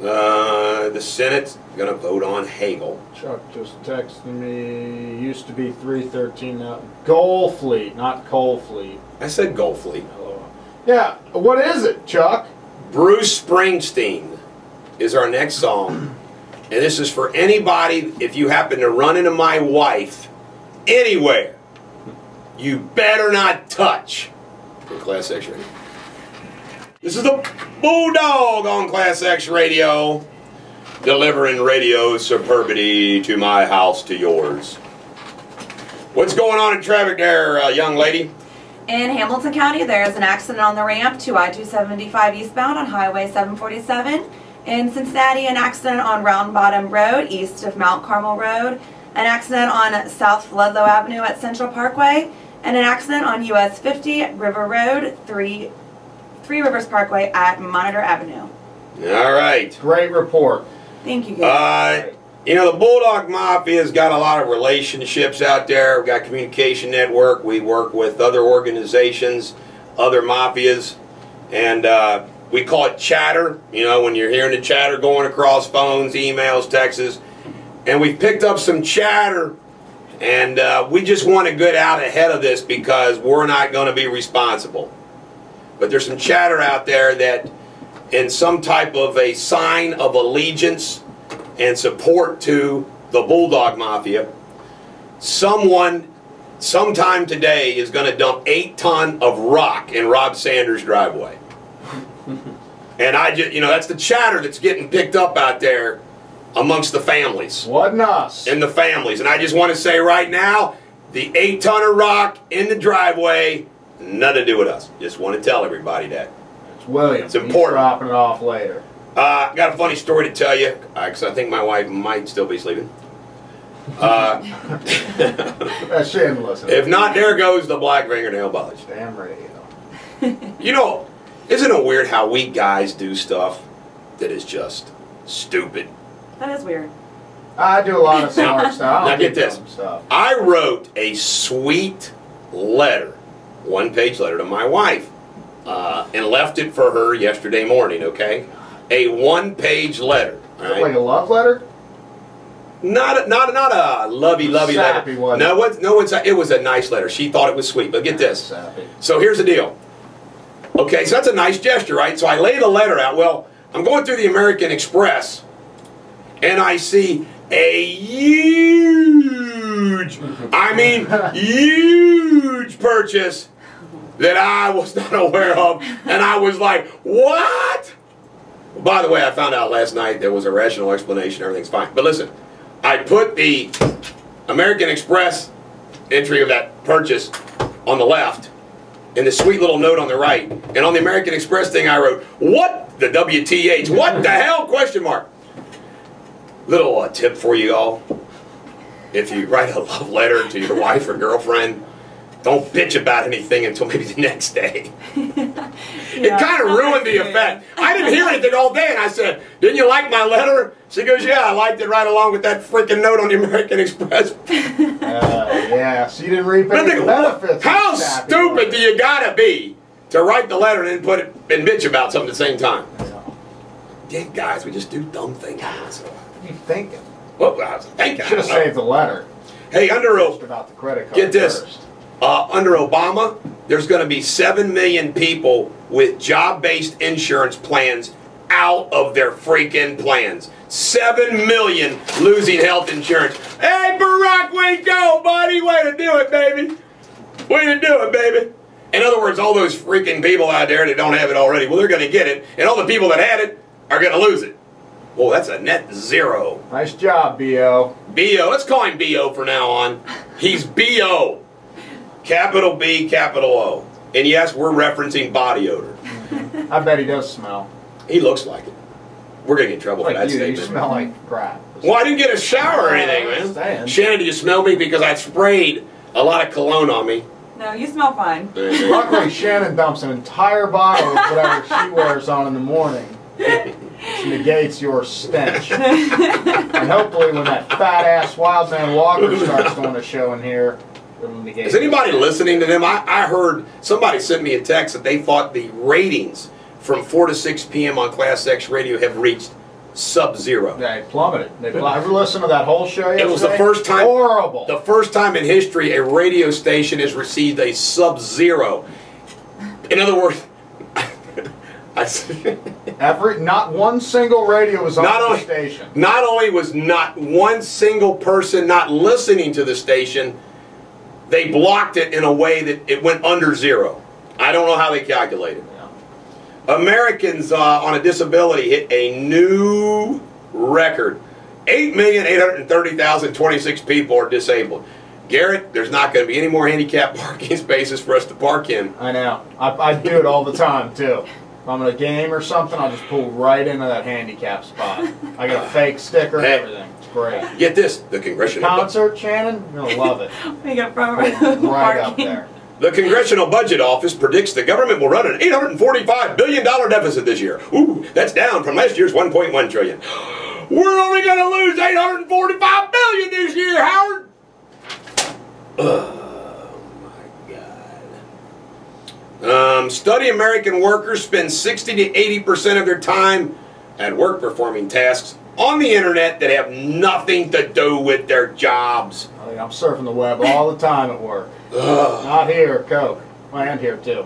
The Senate's going to vote on Hagel. Chuck just texted me. Used to be 313 now. Goal Fleet, not Coal Fleet. I said Gulf Fleet. Hello. Yeah. What is it, Chuck? Bruce Springsteen is our next song. And this is for anybody, if you happen to run into my wife anywhere, you better not touch. For ClassX Radio. This is the Bulldog on ClassX Radio, delivering radio superbity to my house to yours. What's going on in traffic there, young lady? In Hamilton County, there is an accident on the ramp to I-275 eastbound on Highway 747. In Cincinnati, an accident on Round Bottom Road, east of Mount Carmel Road. An accident on South Ludlow Avenue at Central Parkway. And an accident on US 50 River Road, Three Rivers Parkway at Monitor Avenue. All right. Great report. Thank you, guys. You know, the Bulldog Mafia's got a lot of relationships out there. We've got Communication Network. We work with other organizations, other mafias, and we call it chatter. You know, when you're hearing the chatter going across phones, emails, texts. And we've picked up some chatter, and we just want to get out ahead of this because we're not going to be responsible. But there's some chatter out there that in some type of a sign of allegiance and support to the Bulldog Mafia, someone sometime today is going to dump 8 tons of rock in Rob Sanders' driveway. And I just, you know, that's the chatter that's getting picked up out there amongst the families. Wasn't us. And the families. And I just want to say right now, the 8 ton of rock in the driveway Nothing to do with us. Just want to tell everybody that. It's William. It's important. He's dropping it off later. Got a funny story to tell you, because I think my wife might still be sleeping. Shameless. If not, there goes the black fingernail polish. Damn radio. You know, isn't it weird how we guys do stuff that is just stupid? That is weird. I do a lot of smart stuff. Now get this. Stuff. I wrote a sweet letter, one-page letter to my wife, and left it for her yesterday morning, okay? A one-page letter. All right? Like a love letter? Not a lovey-lovey Sappy letter. one. No, it was a nice letter. She thought it was sweet. But get this. Sappy. So here's the deal. Okay, so that's a nice gesture, right? So I lay the letter out. Well, I'm going through the American Express, and I see a huge, I mean huge purchase that I was not aware of, and I was like, what? By the way, I found out last night there was a rational explanation. Everything's fine. But listen, I put the American Express entry of that purchase on the left, and the sweet little note on the right. And on the American Express thing, I wrote, what the WTH? What the hell? Question mark. Little tip for you all. If you write a love letter to your wife or girlfriend, don't bitch about anything until maybe the next day. It kind of ruined the effect. I didn't hear anything all day, and I said, didn't you like my letter? She goes, yeah, I liked it right along with that freaking note on the American Express. Yeah, so you didn't reap any benefits. How stupid do you gotta be to write the letter and then put it and bitch about something at the same time? Yeah, guys, we just do dumb things. What are you thinking? Well, I was thinking. Should have saved the letter. Hey, Just about the credit card. Get this. First. Under Obama, there's going to be 7 million people with job-based insurance plans out of their freaking plans. 7 million losing health insurance. Hey, Barack, way to go, buddy. Way to do it, baby. Way to do it, baby. In other words, all those freaking people out there that don't have it already, well, they're going to get it. And all the people that had it are going to lose it. Well, that's a net zero. Nice job, B.O. B.O. Let's call him B.O. from now on. He's B.O. Capital B, capital O. And yes, we're referencing body odor. I bet he does smell. He looks like it. We're going to get in trouble for that You statement. smell like crap. Well, I didn't get a shower or anything, man. Shannon, do you smell me? Because I sprayed a lot of cologne on me. No, you smell fine. Luckily, Shannon dumps an entire bottle of whatever she wears on in the morning. Which negates your stench. And hopefully when that fat-ass Wildman Walker starts doing a show in here, it'll negate. Is anybody listening to them? I heard somebody sent me a text that they thought the ratings from 4 to 6 p.m. on ClassX radio have reached sub-zero. They plummeted. Ever listen to that whole show yesterday? It was the first time. Horrible. The first time in history a radio station has received a sub-zero. In other words, not one single radio was on the station. Not only was not one single person not listening to the station, they blocked it in a way that it went under zero. I don't know how they calculated. Yeah. Americans on a disability hit a new record. 8,830,026 people are disabled. Garrett, there's not going to be any more handicap parking spaces for us to park in. I know. I do it all the time, too. If I'm in a game or something, I'll just pull right into that handicap spot. I got a fake sticker and everything. It's great. Get this, the congressional concert, Shannon, you're going to love it. We got front row right up there. The Congressional Budget Office predicts the government will run an $845 billion deficit this year. Ooh, that's down from last year's $1.1 trillion. We're only going to lose $845 billion this year, Howard. Oh my God. Study American workers spend 60 to 80% of their time at work performing tasks on the internet that have nothing to do with their jobs. I'm surfing the web all the time at work. Not here, Coke. Well, and here too.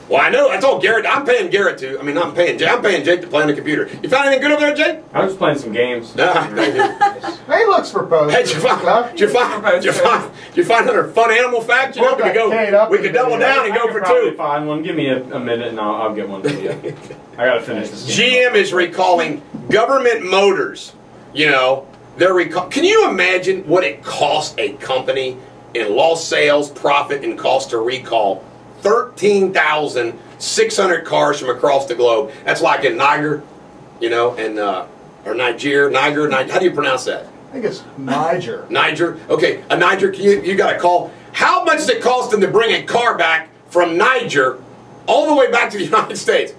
Well, I know. I told Garrett. I'm paying Garrett to. I mean, I'm paying Jake to play on the computer. You found anything good over there, Jake? I was playing some games. He looks for posts. Hey, did you find another fun animal fact? You know, we could double down and go for probably 2. Find one. Give me a minute and I'll get one for you. I gotta finish this game. GM is recalling government motors. You know, they're Can you imagine what it costs a company in lost sales, profit, and cost to recall 13,600 cars from across the globe. That's like in Niger, you know, and or Niger, how do you pronounce that? I think it's Niger. Niger? Okay, a Niger, you got a call. How much does it cost them to bring a car back from Niger all the way back to the United States?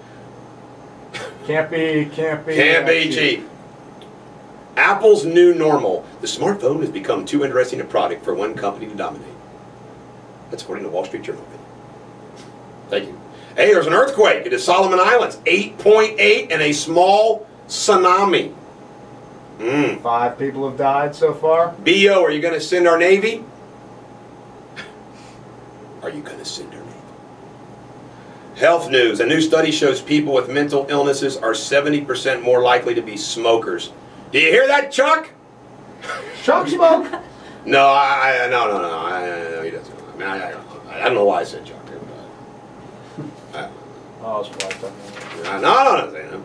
Can't be cheap. Apple's new normal. The smartphone has become too interesting a product for one company to dominate. That's according to Wall Street Journal. Thank you. Hey, there's an earthquake in the Solomon Islands. 8.8 and a small tsunami. 5 people have died so far. B.O., are you going to send our Navy? Are you going to send our Navy? Health news. A new study shows people with mental illnesses are 70% more likely to be smokers. Do you hear that, Chuck? Chuck smoke? No, no, he doesn't. I mean, I don't know why I said Chuck. Oh, it's probably talking. No.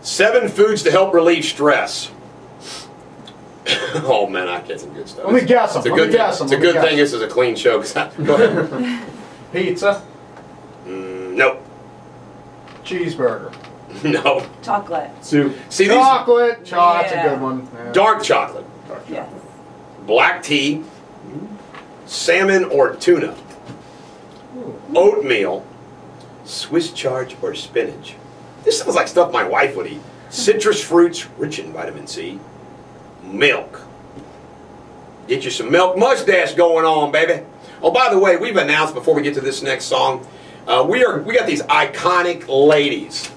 7 foods to help relieve stress. Oh man, I get some good stuff. Let me guess them. It's a good thing this is a clean show. Go ahead. Pizza? Nope. Cheeseburger? No. Chocolate. Soup. See Chocolate. these? That's a good one. Yeah. Dark chocolate. Yes. Black tea. Salmon or tuna. Oatmeal. Swiss chard or spinach. This sounds like stuff my wife would eat. Citrus fruits rich in vitamin C. Milk. Get you some milk mustache going on, baby. Oh, by the way, we've announced before we get to this next song, we got these iconic ladies.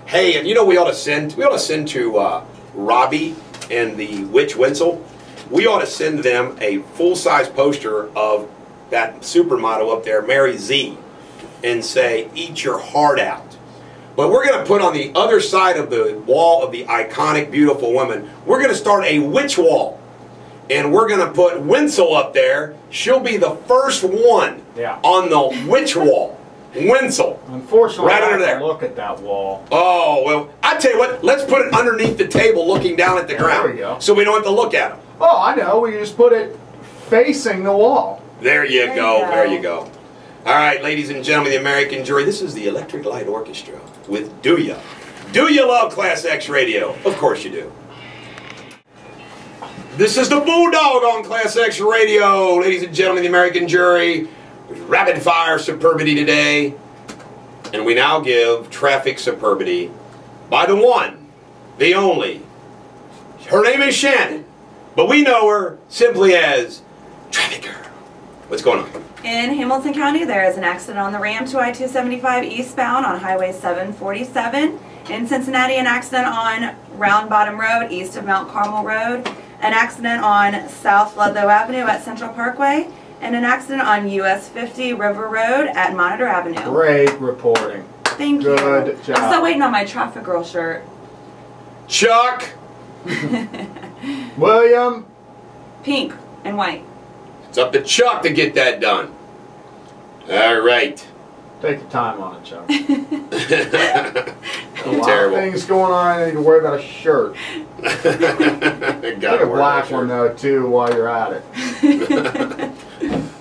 Hey, and you know we ought to send to Robbie and the Witch Winsel. We ought to send them a full-size poster of that supermodel up there, Mary Z, and say, "Eat your heart out." But we're going to put on the other side of the wall of the iconic, beautiful woman, we're going to start a witch wall. And we're going to put Winsel up there. She'll be the first one on the witch wall. Winsel. Unfortunately, right I under have there. to look at that wall. Oh, well, I tell you what, let's put it underneath the table looking down at the ground. There we go. So we don't have to look at them. Oh, I know. We just put it facing the wall. There you go. There you go. All right, ladies and gentlemen, the American jury, this is the Electric Light Orchestra with Do Ya. Do you love ClassX Radio? Of course you do. This is the Bulldog on ClassX Radio. Ladies and gentlemen, the American jury, rapid fire superbity today. And we now give traffic superbity by the one, the only. Her name is Shannon, but we know her simply as Traffic Girl. What's going on? In Hamilton County, there is an accident on the ramp to I-275 eastbound on Highway 747. In Cincinnati, an accident on Round Bottom Road east of Mount Carmel Road. An accident on South Ludlow Avenue at Central Parkway. And an accident on US 50 River Road at Monitor Avenue. Great reporting. Thank you. Good job. I'm still waiting on my Traffic Girl shirt. Chuck! William? Pink and white. It's up to Chuck to get that done. All right. Take your time on it, Chuck. I'm A lot terrible. of things going on. I need to worry about a shirt. Get Get a black one, though, too, while you're at it.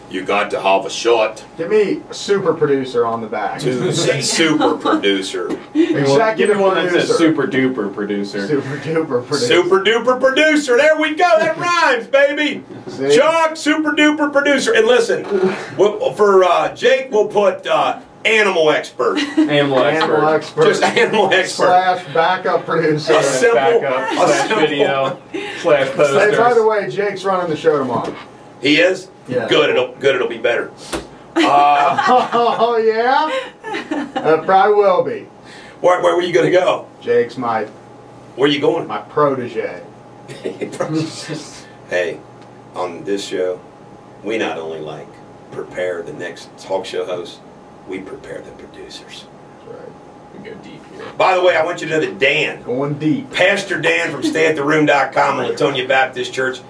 You got to have a shot. Give me a super producer on the back. Super producer. Give me Executive one that says producer. super duper producer. Super duper producer. Super duper producer. There we go. That rhymes, baby. See? Chuck, super duper producer. And listen, for Jake, we'll put animal expert. Animal Animal expert. expert. Just animal expert. / backup producer. A simple- Backup, / video, / Hey, posters. by the way, Jake's running the show tomorrow. He is? Yeah. Good, it'll be better. Oh, yeah? Probably will be. Where were you going to go? Jake's Where are you going? my protege. Hey, on this show, we not only prepare the next talk show host, we prepare the producers. That's right. We go deep here. By the way, I want you to know that Dan, Going deep. Pastor Dan from StayAtTheRoom.com and Latonia Baptist Church,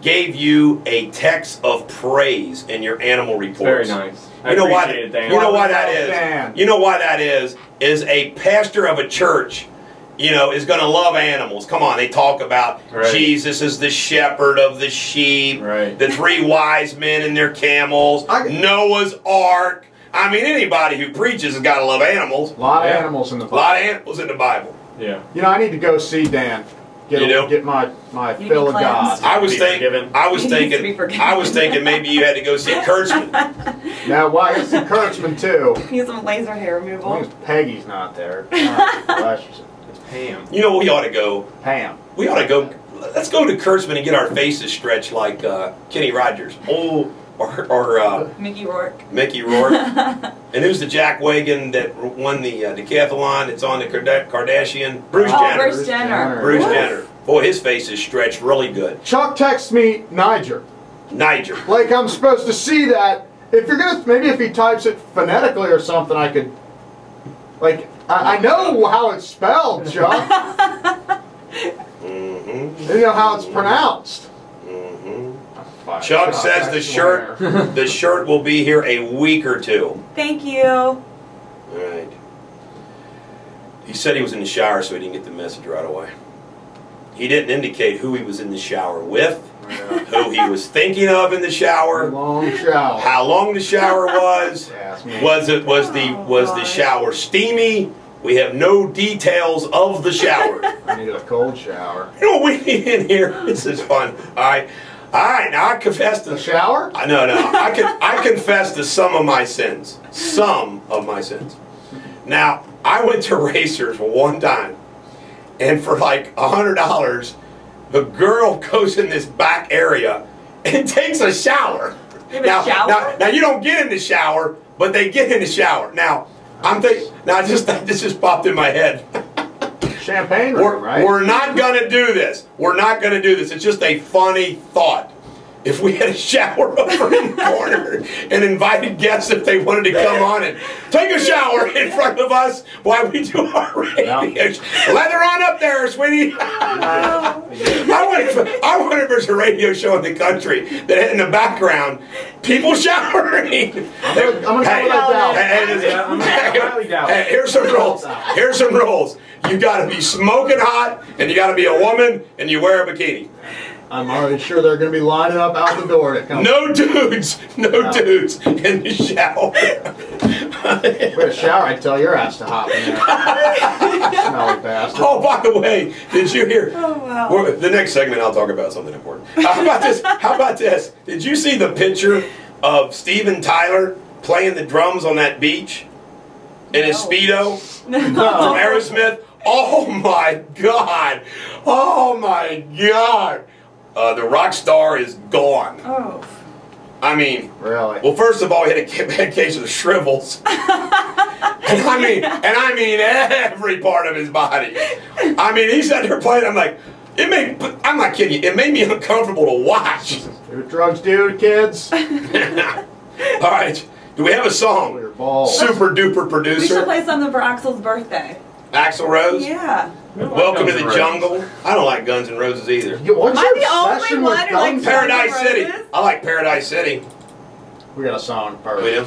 gave you a text of praise in your animal reports. Very nice. You know why? appreciate it, Dan. You know why that Well is? done. You know why that is? Is a pastor of a church you know, is going to love animals. Come on, they talk about Jesus is the shepherd of the sheep, the 3 wise men and their camels, Noah's Ark. I mean, anybody who preaches has got to love animals. A lot of animals in the Bible. A lot of animals in the Bible. Yeah. You know, I need to go see Dan. Get my fill of God. I was thinking maybe you had to go see Kurtzman. Now, why is the Kurtzman too? Need some laser hair As removal. long as Peggy's not there. It's Pam. You know, we ought to go. Pam. We ought to go. Let's go to Kurtzman and get our faces stretched like Kenny Rogers. Or Mickey Rourke. Mickey Rourke. And who's the jackwagon that won the decathlon? It's on the Kardashian. Bruce Jenner. Bruce Jenner. Bruce Jenner. Boy, his face is stretched really good. Chuck texts me Niger. Niger. Like I'm supposed to see that. If you're gonna, maybe if he types it phonetically or something, I could. Like I know how it's spelled, Chuck. You know how it's pronounced. Chuck says the shirt will be here a week or 2. Thank you. All right. He said he was in the shower, so he didn't get the message right away. He didn't indicate who he was in the shower with, who he was thinking of in the shower, long shower, how long the shower was. Was the shower steamy? We have no details of the shower. I needed a cold shower. You know what we need in here? This is fun. All right, now I confess to... The shower? No. I confess to some of my sins. Some of my sins. Now, I went to Racers one time, and for like $100, the girl goes in this back area and takes a shower. Now, you don't get in the shower, but they get in the shower. Now, I'm thinking... Now, this just popped in my head. Champagne room, right? We're not going to do this. We're not going to do this. It's just a funny thought. If we had a shower over in the corner and invited guests if they wanted to come on and take a shower in front of us while we do our radio show. Leather on up there, sweetie. I wonder if there's a radio show in the country that had in the background people showering. I'm going to highly doubt it. Here's some rules. Here's some rules. You got to be smoking hot, and you got to be a woman, and you wear a bikini. I'm already sure they're going to be lining up out the door to come. No dudes in the shower. With a shower, I'd tell your ass to hop in there. Smelly bastard. Oh, by the way, did you hear? Oh, wow. The next segment, I'll talk about something important. How about this? How about this? Did you see the picture of Steven Tyler playing the drums on that beach in his Speedo from Aerosmith? Oh my God! Oh my God! The rock star is gone. Oh. I mean, really? Well, first of all, he had a bad case of the shrivels, and I mean every part of his body. I mean, he sat there playing. I'm like, I'm not kidding you. It made me uncomfortable to watch. See what drugs do, kids. All right, do we have a song? Super duper producer. We should play something for Axel's birthday. Axl Rose? Yeah. Welcome to the jungle. I don't like Guns N' Roses either. What's Am I your the only obsession one with who likes Guns? Paradise City. I like Paradise City. We got a song first. We do?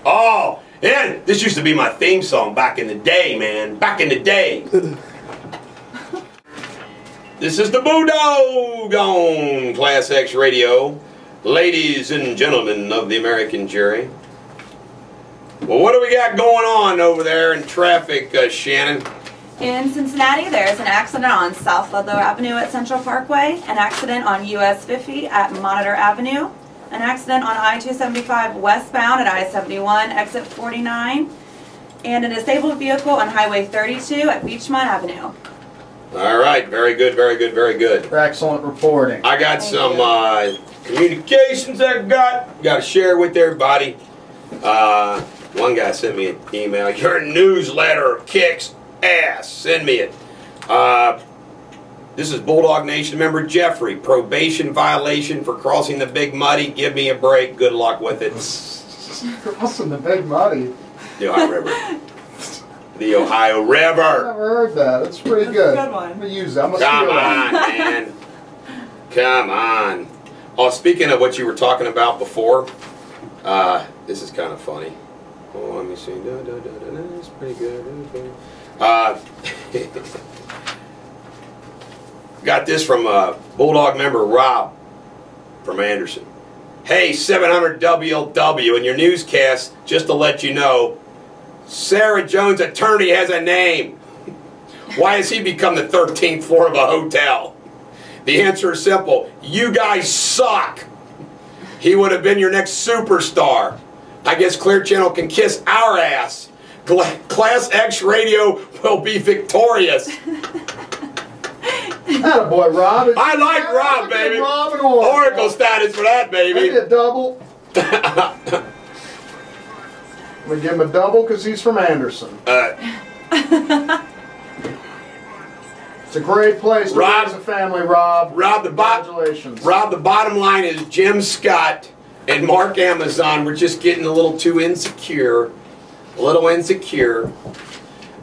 Oh, yeah. This used to be my theme song back in the day, man. Back in the day. This is the Bulldog on ClassX Radio. Ladies and gentlemen of the American jury. Well, what do we got going on over there in traffic, Shannon? In Cincinnati, there's an accident on South Ludlow Avenue at Central Parkway, an accident on US 50 at Monitor Avenue, an accident on I-275 westbound at I-71 exit 49, and a disabled vehicle on Highway 32 at Beachmont Avenue. All right, very good, very good, very good. Excellent reporting. I got some communications I got to share with everybody. One guy sent me an email. Your newsletter kicks ass. Send me it. This is Bulldog Nation member Jeffrey. Probation violation for crossing the Big Muddy. Give me a break. Good luck with it. Crossing the Big Muddy. The Ohio River. The Ohio River. I've never heard that. That's pretty good. That's a good one. I'm going to use that. Come on, man. Come on. Oh, speaking of what you were talking about before, this is kind of funny. Oh, let me see. It's pretty good. Got this from Bulldog member Rob from Anderson. Hey, 700 WLW, in your newscast, just to let you know, Sarah Jones' attorney has a name. Why has he become the 13th floor of a hotel? The answer is simple. You guys suck. He would have been your next superstar. I guess Clear Channel can kiss our ass. ClassX Radio will be victorious. Attaboy, Rob. I like Rob, baby. Rob and Oracle status for that, baby. Maybe a double. We give him a double because he's from Anderson. It's a great place to raise a family, Rob. Congratulations. Rob, the bottom line is Jim Scott and Mark Amazon were just getting a little too insecure. A little insecure.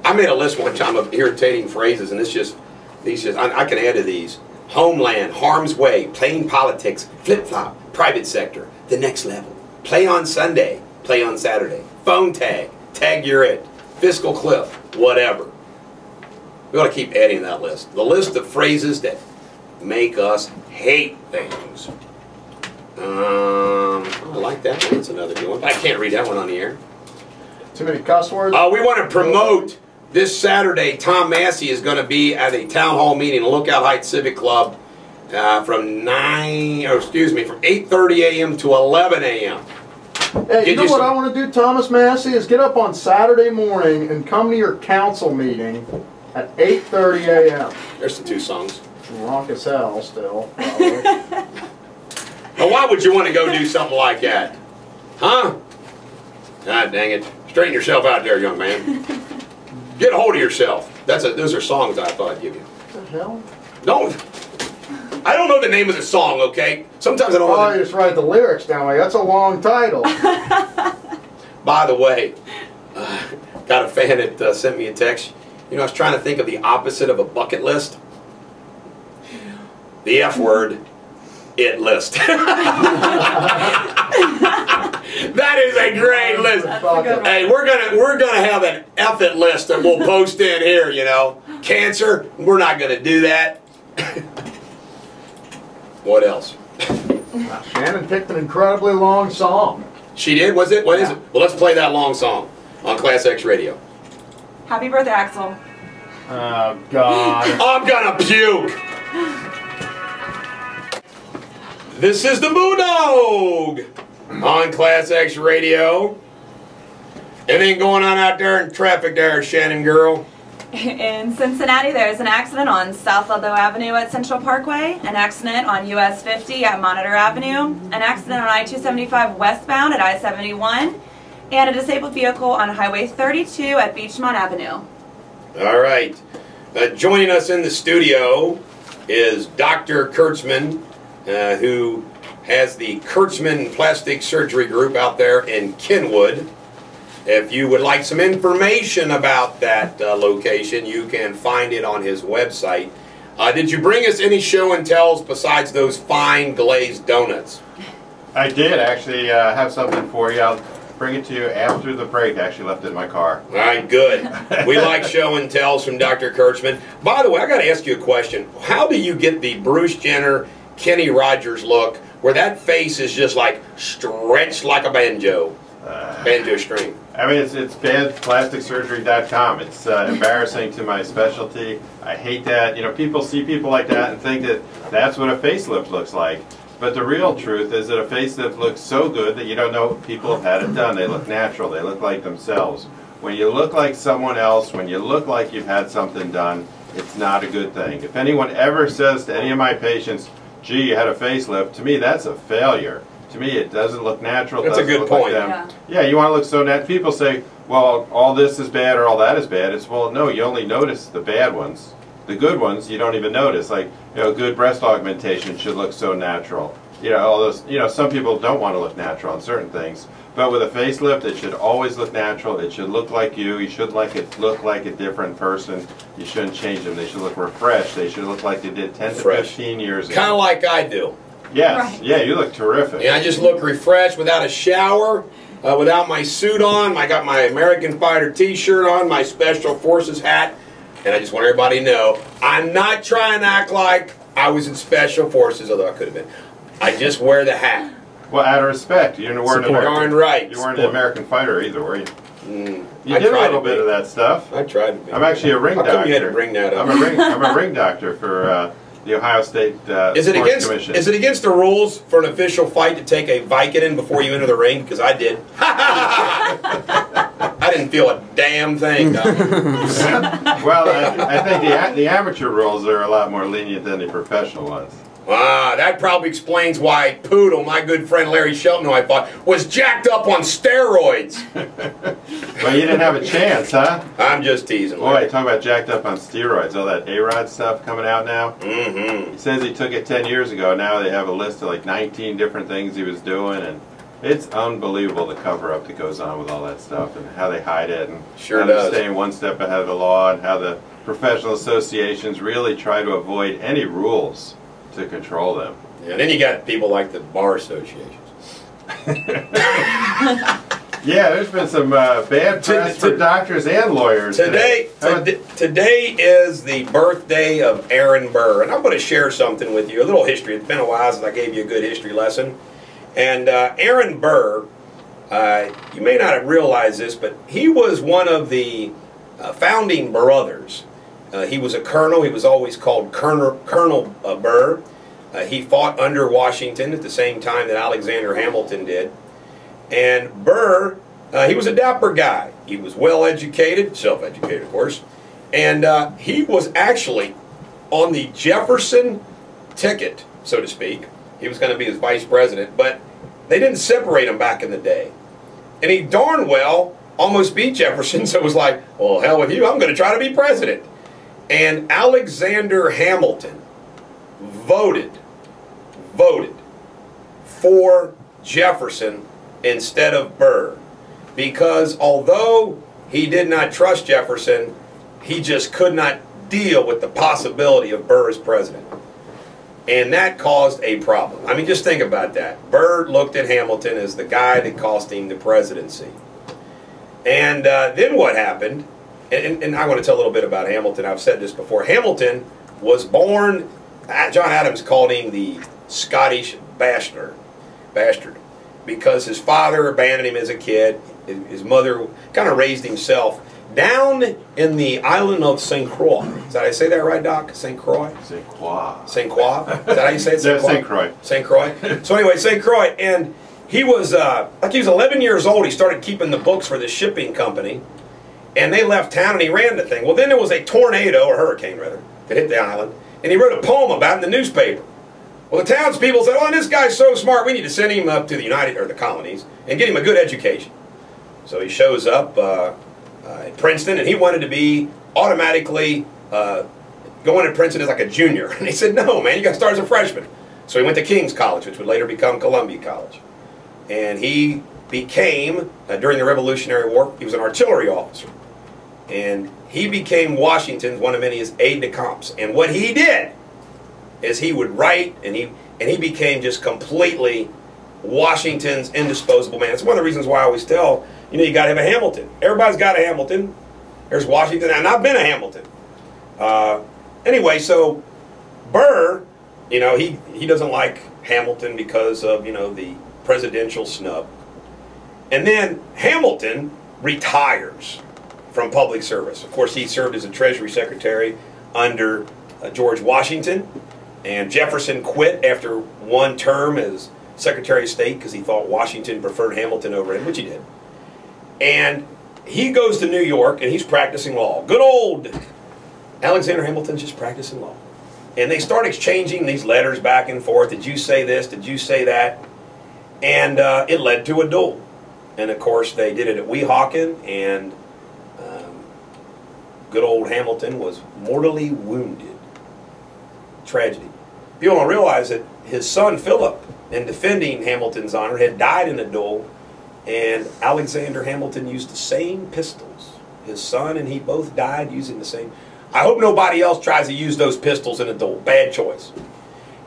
I made a list one time of irritating phrases, and I can add to these. Homeland, harm's way, playing politics, flip-flop, private sector, the next level. Play on Sunday, play on Saturday. Phone tag, tag you're it. Fiscal cliff, whatever. We ought to keep adding to that list. The list of phrases that make us hate things. I like that one. That's another good one. I can't read that one on the air. Too many cuss words? We want to promote this Saturday. Tom Massey is going to be at a town hall meeting at Lookout Heights Civic Club from 8:30 a.m. to 11 a.m. Hey, you know what I want to do, Thomas Massey, is get up on Saturday morning and come to your council meeting at 8:30 a.m. There's the two songs. Rock as hell still, probably. Now, why would you want to go do something like that? Huh? God dang it. Straighten yourself out there, young man. Get a hold of yourself. Those are songs I thought I'd give you. What the hell? No. I don't know the name of the song, okay? Sometimes I don't know. Oh, you just write the lyrics down. Like, that's a long title. By the way, got a fan that sent me a text. You know, I was trying to think of the opposite of a bucket list. The F word, it list. That is a great list. Hey, we're gonna have an F it list that we'll post in here. You know, cancer. We're not gonna do that. What else? Shannon picked an incredibly long song. She did? Was it? What is it? Well, let's play that long song on ClassX Radio. Happy birthday, Axel. Oh, God. I'm gonna puke. This is the Bulldog on ClassX Radio. Anything going on out there in traffic there, Shannon girl? In Cincinnati, there's an accident on South Ludlow Avenue at Central Parkway, an accident on US 50 at Monitor Avenue, an accident on I-275 westbound at I-71, and a disabled vehicle on Highway 32 at Beachmont Avenue. All right. Joining us in the studio is Dr. Kurtzman, who has the Kurtzman Plastic Surgery Group out there in Kenwood. If you would like some information about that location, you can find it on his website. Did you bring us any show and tells besides those fine glazed donuts? I did actually have something for you. I'll bring it to you after the break. I actually left it in my car. All right, good. We like show and tells from Dr. Kurtzman. By the way, I got to ask you a question. How do you get the Bruce Jenner, Kenny Rogers look where that face is just like stretched like a banjo string? I mean, it's badplasticsurgery.com. It's embarrassing to my specialty. I hate that. You know, people see people like that and think that that's what a facelift looks like. But the real truth is that a facelift looks so good that you don't know people have had it done. They look natural. They look like themselves. When you look like someone else, when you look like you've had something done, it's not a good thing. If anyone ever says to any of my patients, gee, you had a facelift, to me that's a failure. To me, it doesn't look natural. That's a good point. Yeah, you want to look so natural. People say, well, all this is bad or all that is bad. It's, well, no, you only notice the bad ones. The good ones, you don't even notice. Like, you know, good breast augmentation should look so natural. You know, all those, you know, some people don't want to look natural on certain things. But with a facelift, it should always look natural. It should look like you. You shouldn't look like a different person. You shouldn't change them. They should look refreshed. They should look like they did 10 to 15 years ago. Kind of like I do. Yes, Right. yeah, you look terrific. Yeah, I just look refreshed without a shower. without my suit on. I got my American Fighter t-shirt on, my Special Forces hat, and I just want everybody to know, I'm not trying to act like I was in Special Forces, although I could have been. I just wear the hat. Well, out of respect, you weren't an Darn right. You weren't an American fighter either, were you? You I did a tried little to be. bit of that stuff. I tried to be. I'm actually a ring How doctor. come you had to bring that up? I'm a ring doctor for the Ohio State Sports Commission. Is it against the rules for an official fight to take a Vicodin before you enter the ring? Because I did. I didn't feel a damn thing. Well, I think the amateur rules are a lot more lenient than the professional ones. That probably explains why Poodle, my good friend Larry Shelton, who I fought, was jacked up on steroids. Well, you didn't have a chance, huh? I'm just teasing. Boy, talk about jacked up on steroids. All that A-Rod stuff coming out now. Mm-hmm. He says he took it 10 years ago. Now they have a list of like 19 different things he was doing, and it's unbelievable the cover-up that goes on with all that stuff and how they hide it, and Sure how they're does. staying one step ahead of the law, and how the professional associations really try to avoid any rules to control them. And then you got people like the bar associations. Yeah, there's been some bad press for doctors and lawyers Today is the birthday of Aaron Burr, and I'm going to share something with you, a little history. It's been a while since I gave you a good history lesson. And Aaron Burr, you may not have realized this, but he was one of the founding brothers. He was a colonel. He was always called Colonel Burr. He fought under Washington at the same time that Alexander Hamilton did. And Burr, he was a dapper guy. He was well-educated, self-educated, of course. And he was actually on the Jefferson ticket, so to speak. He was going to be his vice president, but they didn't separate him back in the day. And he darn well almost beat Jefferson, so it was like, well, hell with you, I'm going to try to be president. And Alexander Hamilton voted for Jefferson instead of Burr, because although he did not trust Jefferson, he just could not deal with the possibility of Burr as president. And that caused a problem. I mean, just think about that. Burr looked at Hamilton as the guy that cost him the presidency. And then what happened, and I want to tell a little bit about Hamilton. I've said this before. Hamilton was born, John Adams called him the Scottish bastard, because his father abandoned him as a kid. His mother kind of raised himself down in the island of St. Croix. Did I say that right, Doc? St. Croix? St. Croix. St. Croix? Is that how you say it? St. Croix. St. Croix. So anyway, St. Croix, and he was, like he was 11 years old, he started keeping the books for the shipping company, and they left town and he ran the thing. Well, then there was a tornado, or hurricane rather, that hit the island, and he wrote a poem about it in the newspaper. Well, the townspeople said, oh, this guy's so smart, we need to send him up to the colonies and get him a good education. So he shows up at Princeton, and he wanted to be automatically going to Princeton as like a junior. And they said, no, man, you got to start as a freshman. So he went to King's College, which would later become Columbia College. And he became, during the Revolutionary War, he was an artillery officer. And he became Washington's, one of many, his aide-de-camps. And what he did is he would write, and he became just completely Washington's indisposable man. It's one of the reasons why I always tell, you got to have a Hamilton. Everybody's got a Hamilton. There's Washington, and I've been a Hamilton. Anyway, so Burr, he doesn't like Hamilton because of, the presidential snub. And then Hamilton retires from public service. Of course, he served as a Treasury Secretary under George Washington, and Jefferson quit after one term as Secretary of State because he thought Washington preferred Hamilton over him, which he did. And he goes to New York, and he's practicing law. Good old Alexander Hamilton's just practicing law. And they start exchanging these letters back and forth. Did you say this? Did you say that? And it led to a duel. And, of course, they did it at Weehawken, and good old Hamilton was mortally wounded. Tragedy. People don't realize that his son, Philip, in defending Hamilton's honor, had died in a duel, and Alexander Hamilton used the same pistols. His son and he both died using the same. I hope nobody else tries to use those pistols in a duel. Bad choice.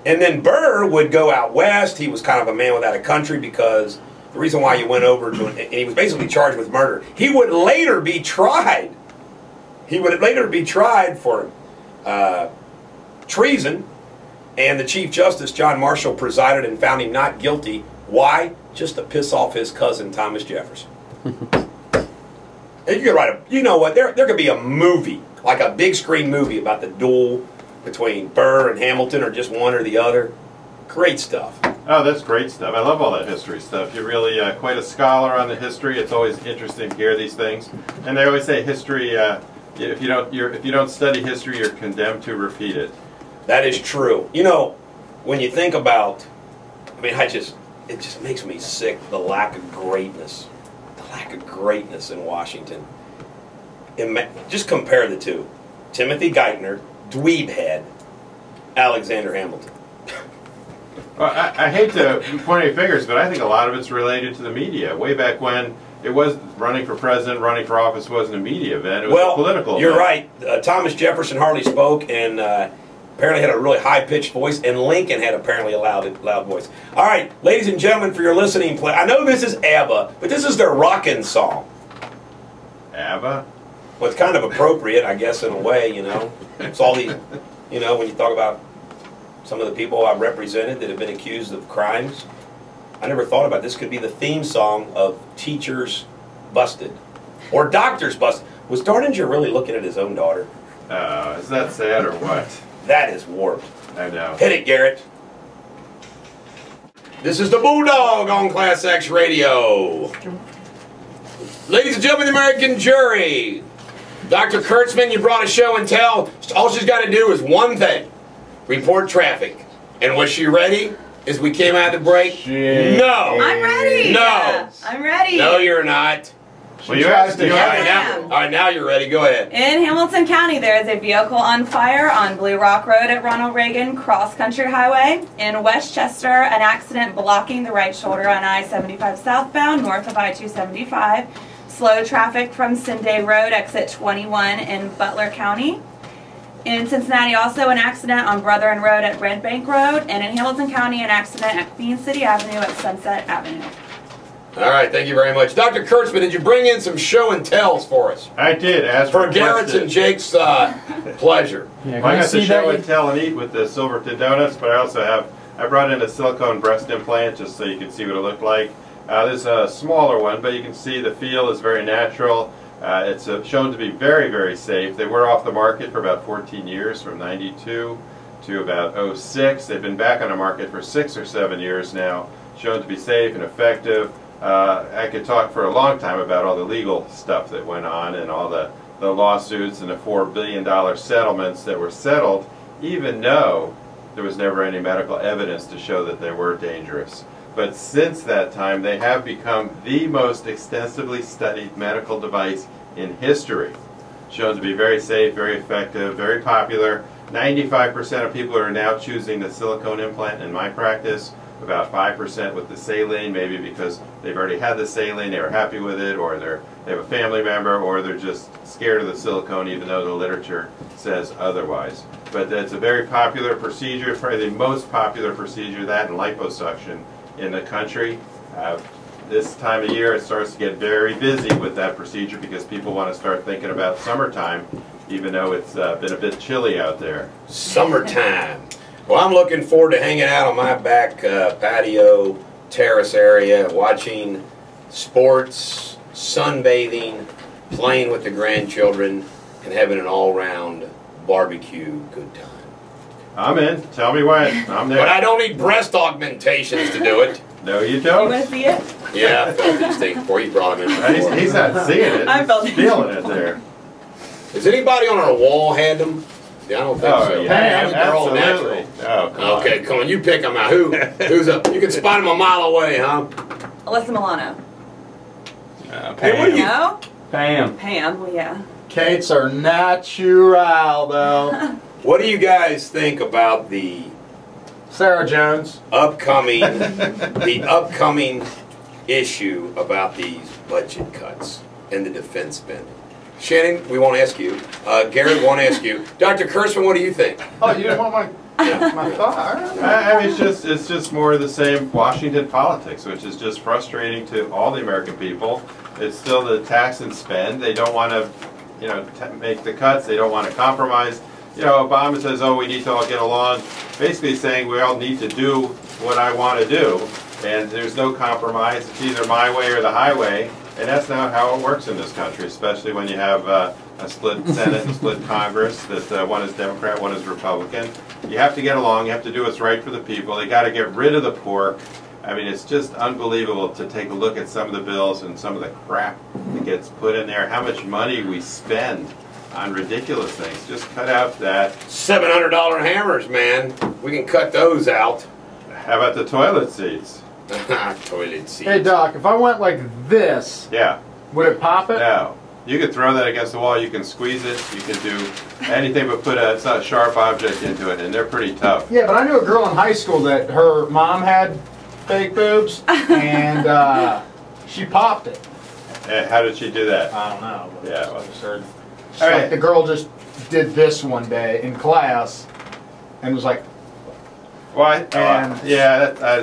And then Burr would go out west. He was kind of a man without a country because the reason why you went over to, and he was basically charged with murder. He would later be tried. He would later be tried for treason, and the Chief Justice, John Marshall, presided and found him not guilty. Why? Just to piss off his cousin, Thomas Jefferson. And you could write a, you know what, there could be a movie, like a big screen movie about the duel between Burr and Hamilton, or just one or the other. Great stuff. Oh, that's great stuff. I love all that history stuff. You're really quite a scholar on the history. It's always interesting to hear these things. And they always say history, if you don't study history, you're condemned to repeat it. That is true. You know, when you think about, I mean, it just makes me sick, the lack of greatness. The lack of greatness in Washington. Just compare the two. Timothy Geithner, dweebhead, Alexander Hamilton. Well, I hate to point any fingers, but I think a lot of it's related to the media. Way back when, it was running for president, running for office wasn't a media event, it was a political event. You're right. Thomas Jefferson hardly spoke, and apparently had a really high-pitched voice, and Lincoln had apparently a loud voice. All right, ladies and gentlemen, for your listening play, I know this is ABBA, but this is their rockin' song. ABBA? Well, it's kind of appropriate, I guess, in a way, you know. It's all these, you know, when you talk about some of the people I've represented that have been accused of crimes. I never thought about this could be the theme song of Teachers Busted. Or Doctors Busted. Was Darninger really looking at his own daughter? Is that sad or what? That is warped. I know. Hit it, Garrett. This is the Bulldog on ClassX Radio. Ladies and gentlemen, the American jury. Dr. Kurtzman, you brought a show and tell. All she's got to do is one thing. Report traffic. And was she ready as we came out of the break? No. I'm ready. No. I'm ready. No, you're not. Well, you asked All right, now you're ready. Go ahead. In Hamilton County, there is a vehicle on fire on Blue Rock Road at Ronald Reagan Cross Country Highway. In Westchester, an accident blocking the right shoulder on I-75 southbound north of I-275. Slow traffic from Cinday Road, exit 21 in Butler County. In Cincinnati, also an accident on Brethren Road at Red Bank Road. And in Hamilton County, an accident at Queen City Avenue at Sunset Avenue. All right, thank you very much. Dr. Kurtzman, did you bring in some show and tells for us? I did, as for Garrett's and Jake's pleasure. Yeah, I got to show and tell and eat with the Silverton Donuts, but I brought in a silicone breast implant just so you can see what it looked like. This is a smaller one, but you can see the feel is very natural. It's shown to be very, very safe. They were off the market for about 14 years, from 92 to about 06. They've been back on the market for 6 or 7 years now, shown to be safe and effective. I could talk for a long time about all the legal stuff that went on and all the lawsuits and the $4 billion settlements that were settled, even though there was never any medical evidence to show that they were dangerous. But since that time, they have become the most extensively studied medical device in history. Shown to be very safe, very effective, very popular. 95% of people are now choosing the silicone implant in my practice. About 5% with the saline, maybe because they've already had the saline, they were happy with it, or they have a family member, or they're just scared of the silicone even though the literature says otherwise. But it's a very popular procedure, probably the most popular procedure, that and liposuction in the country. This time of year it starts to get very busy with that procedure because people want to start thinking about summertime, even though it's been a bit chilly out there. Summertime. Well, I'm looking forward to hanging out on my back patio terrace area, watching sports, sunbathing, playing with the grandchildren, and having an all-round barbecue good time. I'm in. Tell me when. I'm there. But I don't need breast augmentations to do it. No, you don't. You want to see it? Yeah, I felt these things before you brought them in. He's not seeing it. I felt He's feeling it there. Has anybody on our wall had them? Yeah, I don't think so. Yeah, I think they're all natural. Oh, okay, come on, you pick them out. Who's up? You can spot them a mile away, huh? Alyssa Milano. Hey, what do you? No? Pam. Pam, well, yeah. Kate's are natural, though. What do you guys think about the Sarah Jones upcoming issue about these budget cuts and the defense spending? Shannon, we won't ask you. Garrett won't ask you. Dr. Kurtzman, what do you think? Oh, you didn't want my thought? I mean, it's just more of the same Washington politics, which is just frustrating to all the American people. It's still the tax and spend. They don't want to, you know, make the cuts. They don't want to compromise. You know, Obama says, oh, we need to all get along, basically saying we all need to do what I want to do, and there's no compromise. It's either my way or the highway, and that's not how it works in this country, especially when you have a split Senate and split Congress, that one is Democrat, one is Republican. You have to get along. You have to do what's right for the people. They got to get rid of the pork. I mean, it's just unbelievable to take a look at some of the bills and some of the crap that gets put in there, how much money we spend on ridiculous things. Just cut out that. $700 hammers, man. We can cut those out. How about the toilet seats? Toilet seats. Hey, Doc, if I went like this, Yeah. would it pop it? No. You can throw that against the wall. You can squeeze it. You can do anything but put it's not a sharp object into it, and they're pretty tough. Yeah, but I knew a girl in high school that her mom had fake boobs, and she popped it. How did she do that? I don't know. But Yeah, that's well. what I just heard. It's All like right. the girl just did this one day in class, and was like, Why? And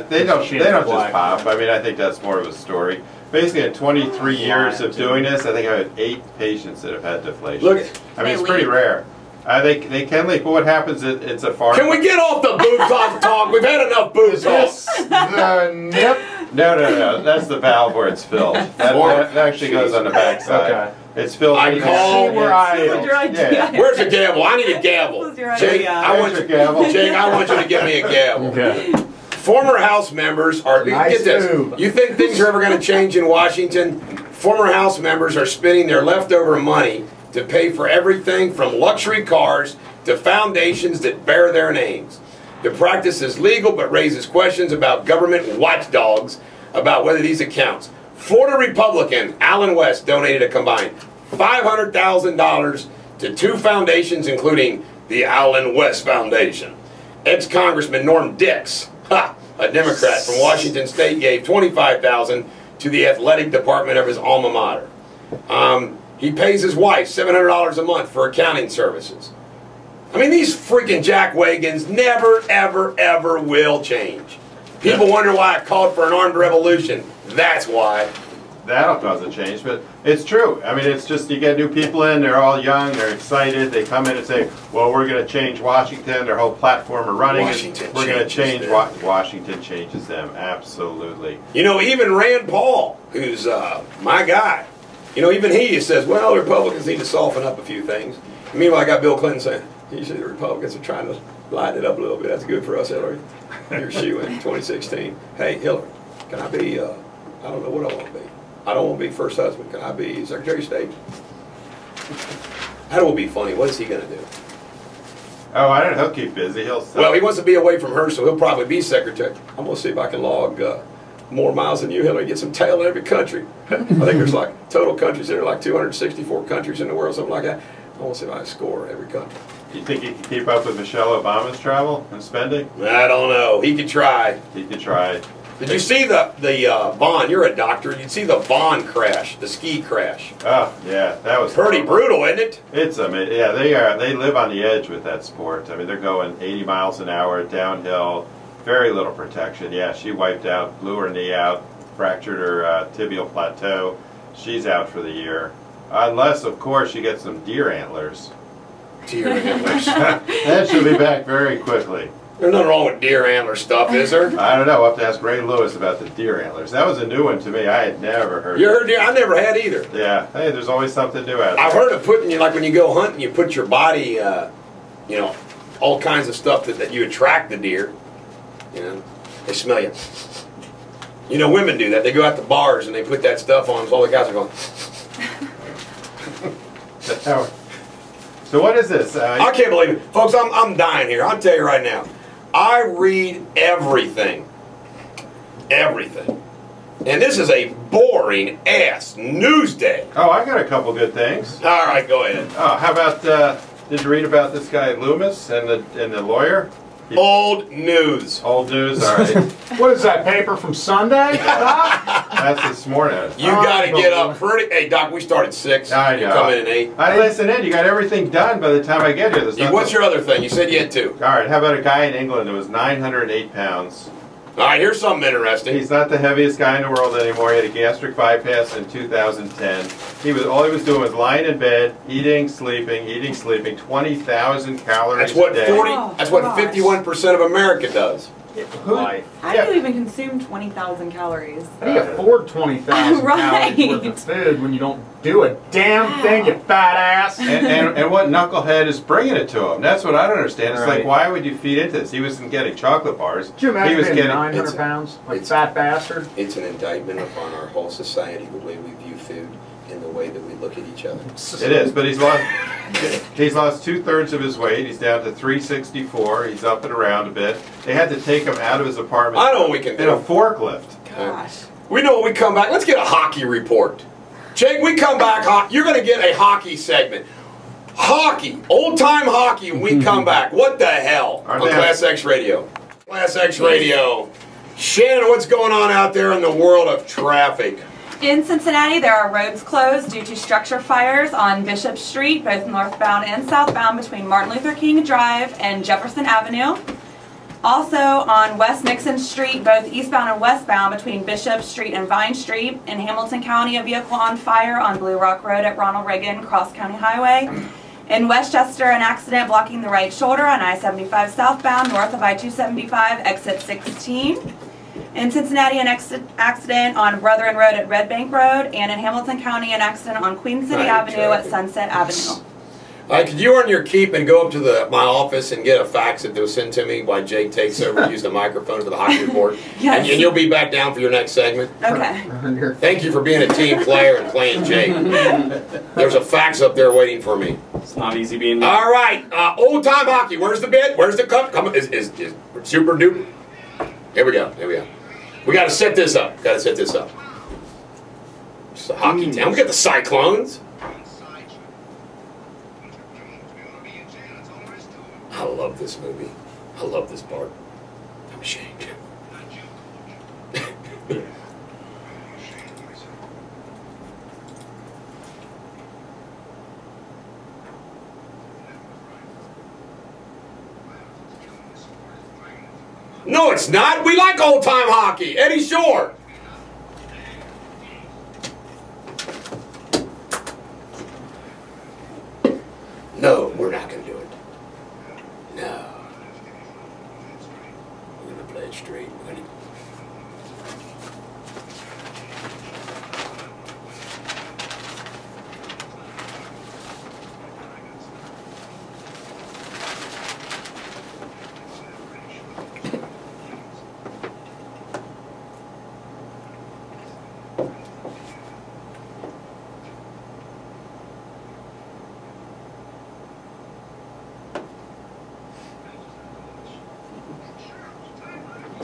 They don't she just black. pop. I mean, I think that's more of a story. Basically, in 23 years of doing this, I think I had 8 patients that have had deflation. Look at. I mean, They it's pretty leak. rare. They can leak, but what happens is it's a farm. Can we get off the boob talk? We've had enough boob "Is talk. this the nip?" No. That's the valve where it's filled. That actually goes on the backside. Okay. It's filled. I in call and where I- sealed. This was your idea. Yeah. Where's the gavel? I need a gavel. This was your Jake, idea. I want There's you. your gavel. Jake, I want you to give me a gavel. Okay. Former House members are. Nice Get this. move. You think things are ever going to change in Washington? Former House members are spending their leftover money to pay for everything from luxury cars to foundations that bear their names. The practice is legal but raises questions about government watchdogs about whether these accounts. Florida Republican Alan West donated a combined $500,000 to 2 foundations, including the Alan West Foundation. Ex-Congressman Norm Dix, a Democrat from Washington State, gave $25,000 to the athletic department of his alma mater. He pays his wife $700 a month for accounting services. I mean, these freaking jackwagons never, ever, ever will change. People wonder why I called for an armed revolution. That's why. That'll cause a change, but it's true. I mean, it's just you get new people in, they're all young, they're excited, they come in and say, well, we're going to change Washington, their whole platform of running Washington we're going to changes change them. Washington changes them, absolutely. You know, even Rand Paul, who's my guy, you know, even he says, well, the Republicans need to soften up a few things. Meanwhile, I got Bill Clinton saying, usually the Republicans are trying to lighten it up a little bit. That's good for us, Hillary. Your shoe in 2016. Hey, Hillary, can I be, I don't know what I want to be. I don't want to be first husband. Can I be Secretary of State? That will be funny. What is he going to do? Oh, I don't know, he'll keep busy. Well, he wants to be away from her, so he'll probably be secretary. I'm going to see if I can log more miles than you, Hillary, get some tail in every country. I think there's like total countries. There are like 264 countries in the world, something like that. I want to see if I can score every country. You think he can keep up with Michelle Obama's travel and spending? I don't know. He could try. He could try. Did you see the Vaughn? You're a doctor. You'd see the Vaughn crash, the ski crash. Oh, yeah, that was Pretty horrible. brutal, isn't it? It's amazing. Yeah, they live on the edge with that sport. I mean, they're going 80 miles an hour downhill, very little protection. Yeah, she wiped out, blew her knee out, fractured her tibial plateau. She's out for the year. Unless, of course, she gets some deer antlers. Deer antlers. Then she'll be back very quickly. There's nothing wrong with deer antler stuff, is there? I don't know. We'll have to ask Ray Lewis about the deer antlers. That was a new one to me. I had never heard You of it. heard deer? I never had either. Yeah. Hey, there's always something new out there. I've heard of putting you, like when you go hunting, you put your body, you know, all kinds of stuff that you attract the deer. You know, they smell you. You know, women do that. They go out to bars and they put that stuff on, so all the guys are going. So what is this? I can't believe it. Folks, I'm dying here. I'll tell you right now. I read everything. Everything. And this is a boring ass news day. Oh, I got a couple good things. All right, go ahead. Oh, how about, did you read about this guy Loomis and the lawyer? Old news. Old news, all right. What is that, paper from Sunday? Doc? That's this morning. You got to get up pretty. Hey, Doc, we start at 6. I You know. come in at 8. Listen in. You got everything done by the time I get here. There's nothing. What's your other thing? You said you had 2. All right. How about a guy in England that was 908 pounds? All right, here's something interesting. He's not the heaviest guy in the world anymore. He had a gastric bypass in 2010. All he was doing was lying in bed, eating, sleeping, 20,000 calories That's what a day. 40. Oh, That's what gosh. 51% of America does. Life. How do you even consume 20,000 calories? How do you afford 20,000 Right. calories worth of food when you don't do a damn thing, you fat ass? And what knucklehead is bringing it to him? That's what I don't understand. It's Right. like, why would you feed into this? He wasn't getting chocolate bars. Could you imagine he was being getting 900 pounds? Like it's- fat bastard? It's an indictment upon our whole society, the way we view food and the way that we look at each other. It is, but he's lost 2/3 of his weight. He's down to 364. He's up and around a bit. They had to take him out of his apartment I know what we can in a do. forklift. Gosh. We know when we come back. Let's get a hockey report. Jake, we come back. You're going to get a hockey segment. Hockey, old-time hockey when we come back. What the hell? Aren't On they- ClassX Radio. ClassX Radio. Shannon, what's going on out there in the world of traffic? In Cincinnati, there are roads closed due to structure fires on Bishop Street, both northbound and southbound between Martin Luther King Drive and Jefferson Avenue. Also on West Nixon Street, both eastbound and westbound between Bishop Street and Vine Street. In Hamilton County, a vehicle on fire on Blue Rock Road at Ronald Reagan Cross County Highway. In Westchester, an accident blocking the right shoulder on I-75 southbound north of I-275, exit 16. In Cincinnati, an accident on Brethren Road at Red Bank Road, and in Hamilton County, an accident on Queen City Right, Avenue at traffic. Sunset Avenue. Could you earn your keep and go up to my office and get a fax that they'll send to me while Jake takes over and use the microphone for the hockey report? Yes. And you'll be back down for your next segment. Okay. Thank you for being a team player and playing Jake. There's a fax up there waiting for me. It's not easy being. All right, old-time hockey. Where's the bid? Where's the cup? Come on, is super duper? Here we go. Here we go. We got to set this up. It's a hockey town. We got the Cyclones. I love this movie. I love this part. I'm ashamed. No, it's not. We like old-time hockey. Eddie Shore. No, we're not going to do it. No. We're going to play it straight. We're going to...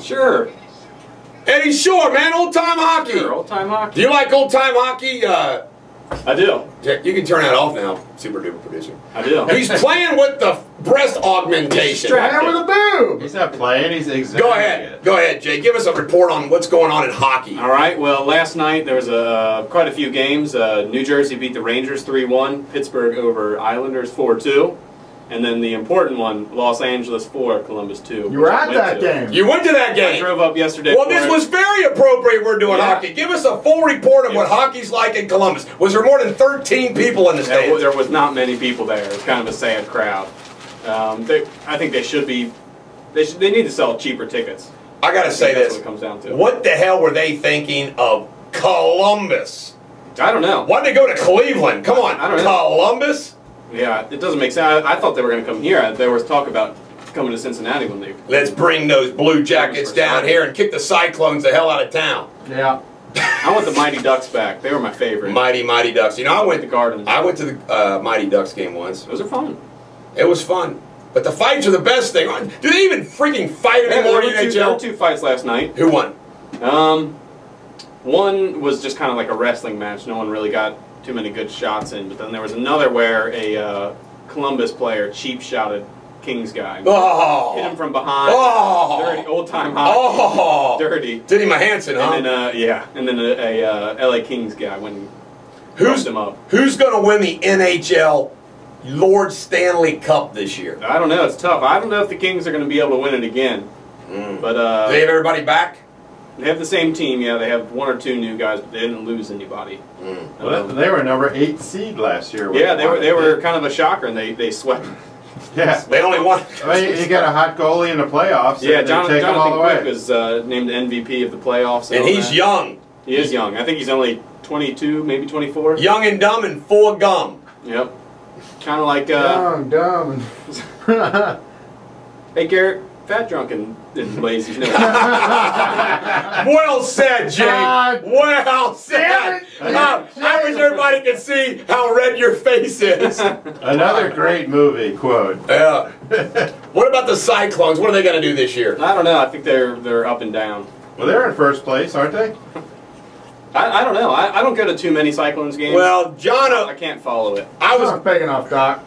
Sure. Eddie Shore, man, old-time hockey. Sure, old-time hockey. Do you like old-time hockey? I do. You can turn that off now, super duper producer. I do. He's playing with the breast augmentation. Man with a boob! He's not playing. He's examining it. Go ahead, Jay. Give us a report on what's going on in hockey. All right. Well, last night there was quite a few games. New Jersey beat the Rangers 3-1. Pittsburgh over Islanders 4-2. And then the important one, Los Angeles 4, Columbus 2. You were at that game. You went to that I game. drove up yesterday. Well, for this it. was very appropriate. We're doing Yeah. hockey. Give us a full report of what hockey's like in Columbus. Was there more than 13 people in the stands? There was not many people there. It was kind of a sad crowd. I think they should be. They need to sell cheaper tickets. I got to say That's this. what it comes down to. What the hell were they thinking of Columbus? I don't know. Why'd they go to Cleveland? Come on, I don't know. Columbus? Yeah, it doesn't make sense. I thought they were going to come here. There was talk about coming to Cincinnati when they. Let's bring those Blue Jackets down here and kick the Cyclones the hell out of town. Yeah. I want the Mighty Ducks back. They were my favorite. Mighty Ducks. You know, I went The Gardens. I went to the Mighty Ducks game once. Those are fun. It was fun. But the fights are the best thing. Do they even freaking fight anymore in There were NHL? two fights last night. Who won? One was just kind of like a wrestling match. No one really got too many good shots in. But then there was another where a Columbus player cheap shotted Kings guy. Oh. Hit him from behind. Oh. Dirty, old-time hockey. Oh. Dirty. Denny Mahansen, huh? And then, yeah. And then a LA Kings guy when Who's him up. Who's going to win the NHL Lord Stanley Cup this year? I don't know. It's tough. I don't know if the Kings are going to be able to win it again. But do they have everybody back? They have the same team. Yeah, they have 1 or 2 new guys, but they didn't lose anybody. Well, they were number 8 seed last year. Yeah, they were kind of a shocker, and they swept. Yeah, They only won. I mean, you got a hot goalie in the playoffs. Yeah, and they take them all the Jonathan Quick way. was named MVP of the playoffs. And all he's that. young. He is young. I think he's only 22, maybe 24. Young and dumb and full of gum. Yep. Kind of like, Dumb. hey, Garrett, fat, drunk, and lazy. No. Well said, Jake. Well said. I wish everybody could see how red your face is. Another great movie quote. Yeah. What about the Cyclones? What are they going to do this year? I don't know. I think they're up and down. Well, they're in first place, aren't they? I don't know. I don't go to too many Cyclones games. Well, I Jono, can't follow it. I was Not big enough, Doc.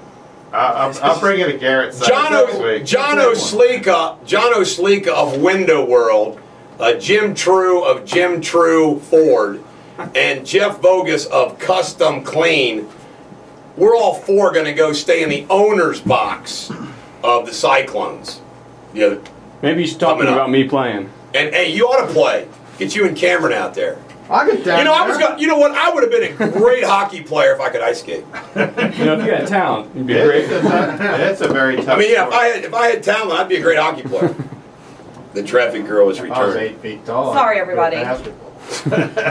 I'll bring it to Garrett's side next week. Jono Sleeka of Window World, Jim True of Jim True Ford, and Jeff Vogus of Custom Clean. We're all 4 going to go stay in the owner's box of the Cyclones. Yeah. Maybe you should talk Coming up. about me playing. And hey, you ought to play. Get you and Cameron out there. I get down You know, there. you know what? I would have been a great hockey player if I could ice skate. You know, if you had talent, you'd be It's great. it's a very tough I mean, yeah, sport. if I had talent, I'd be a great hockey player. The traffic girl is I was returning. 8 feet tall. Sorry, everybody. Basketball.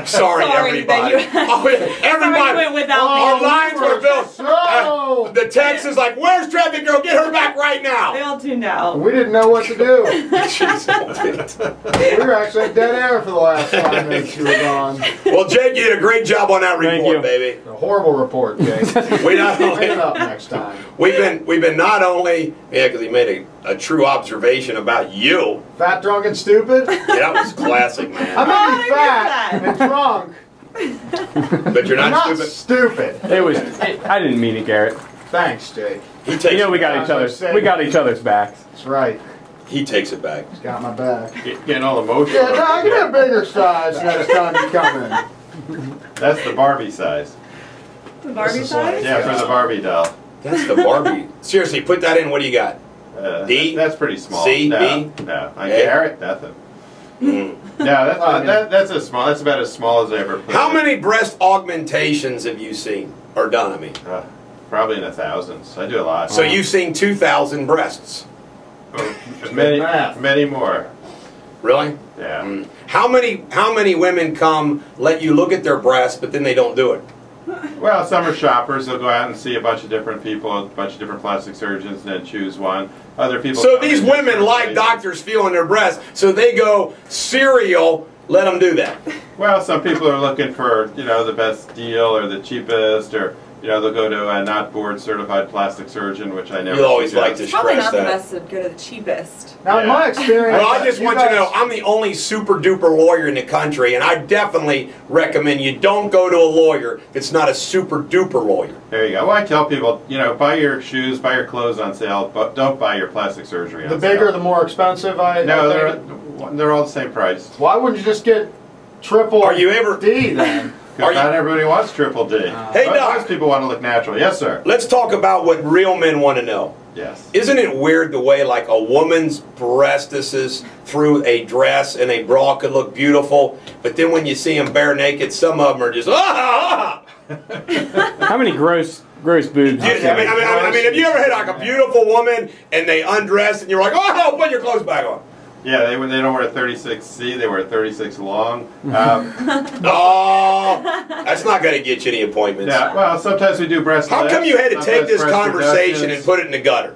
Sorry, everybody. that you- Oh, yeah, everybody. Sorry you went without Our me. lines were built. So, The text is like, "Where's traffic girl? Get her back right They now." all tuned out. we didn't know what to do. Jeez. We were actually at dead air for the last 5 minutes you were gone. Well, Jake, you did a great job on that Thank report, you. baby. A horrible report, Jake. We not Clean only it up next time. we've been not only because he made a true observation about you. Fat, drunk, and stupid? Yeah, that was classic, man. I may I be missed fat that. and drunk, But you're I'm not not stupid. stupid. It was. I didn't mean it, Garrett. Thanks, Jake. He takes. You know we it got back. each other's. We got each other's backs. That's right. He takes it back. He's got my back. Getting all emotional. Yeah, no, give me a bigger size next time you come in. That's the Barbie size. The Barbie size? Yeah, for the Barbie doll. That's the Barbie. Seriously, put that in. What do you got? D? That's pretty small. C? No, B? no. On A? Garrett, nothing. Mm. No, that's a small. That's about as small as I ever put. How it. many breast augmentations have you seen or done? I mean, Probably in the thousands. I do a lot. so you've seen 2,000 breasts. many more. Really? Yeah. Mm. How many women come let you look at their breasts, but then they don't do it? Well, some are shoppers. They'll go out and see a bunch of different people, a bunch of different plastic surgeons, and then choose one. Other people. So come these in just women for like reasons. doctors feeling their breasts, so they go cereal. Let them do that. Well, some people are looking for the best deal or the cheapest, or they'll go to a not board certified plastic surgeon, which I never. You always like to suggest. Probably stress not the that. best to go to the cheapest. Now, in my experience, Well, I just want you to know I'm the only super duper lawyer in the country, and I definitely recommend you don't go to a lawyer if it's not a super duper lawyer. There you go. Well, I tell people, buy your shoes, buy your clothes on sale, but don't buy your plastic surgery on the sale. bigger, the more expensive. No, they're all the same price. Why wouldn't you just get triple Are you ever- D then? Are Because you- not everybody wants triple D. Hey, But Doc. most people want to look natural. Yes, sir. Let's talk about what real men want to know. Yes. Isn't it weird the way like a woman's breastises through a dress and a bra could look beautiful, but then when you see them bare naked, some of them are just How many gross boobs? I mean, have you ever had like a beautiful woman and they undress and you're like, oh, put your clothes back on? Yeah, when they don't wear 36C, they wear 36 long. Oh, that's not going to get you any appointments. Yeah, well, sometimes we do breast How lifts, come you had to take sometimes this breast conversation and reductions. put it in the gutter?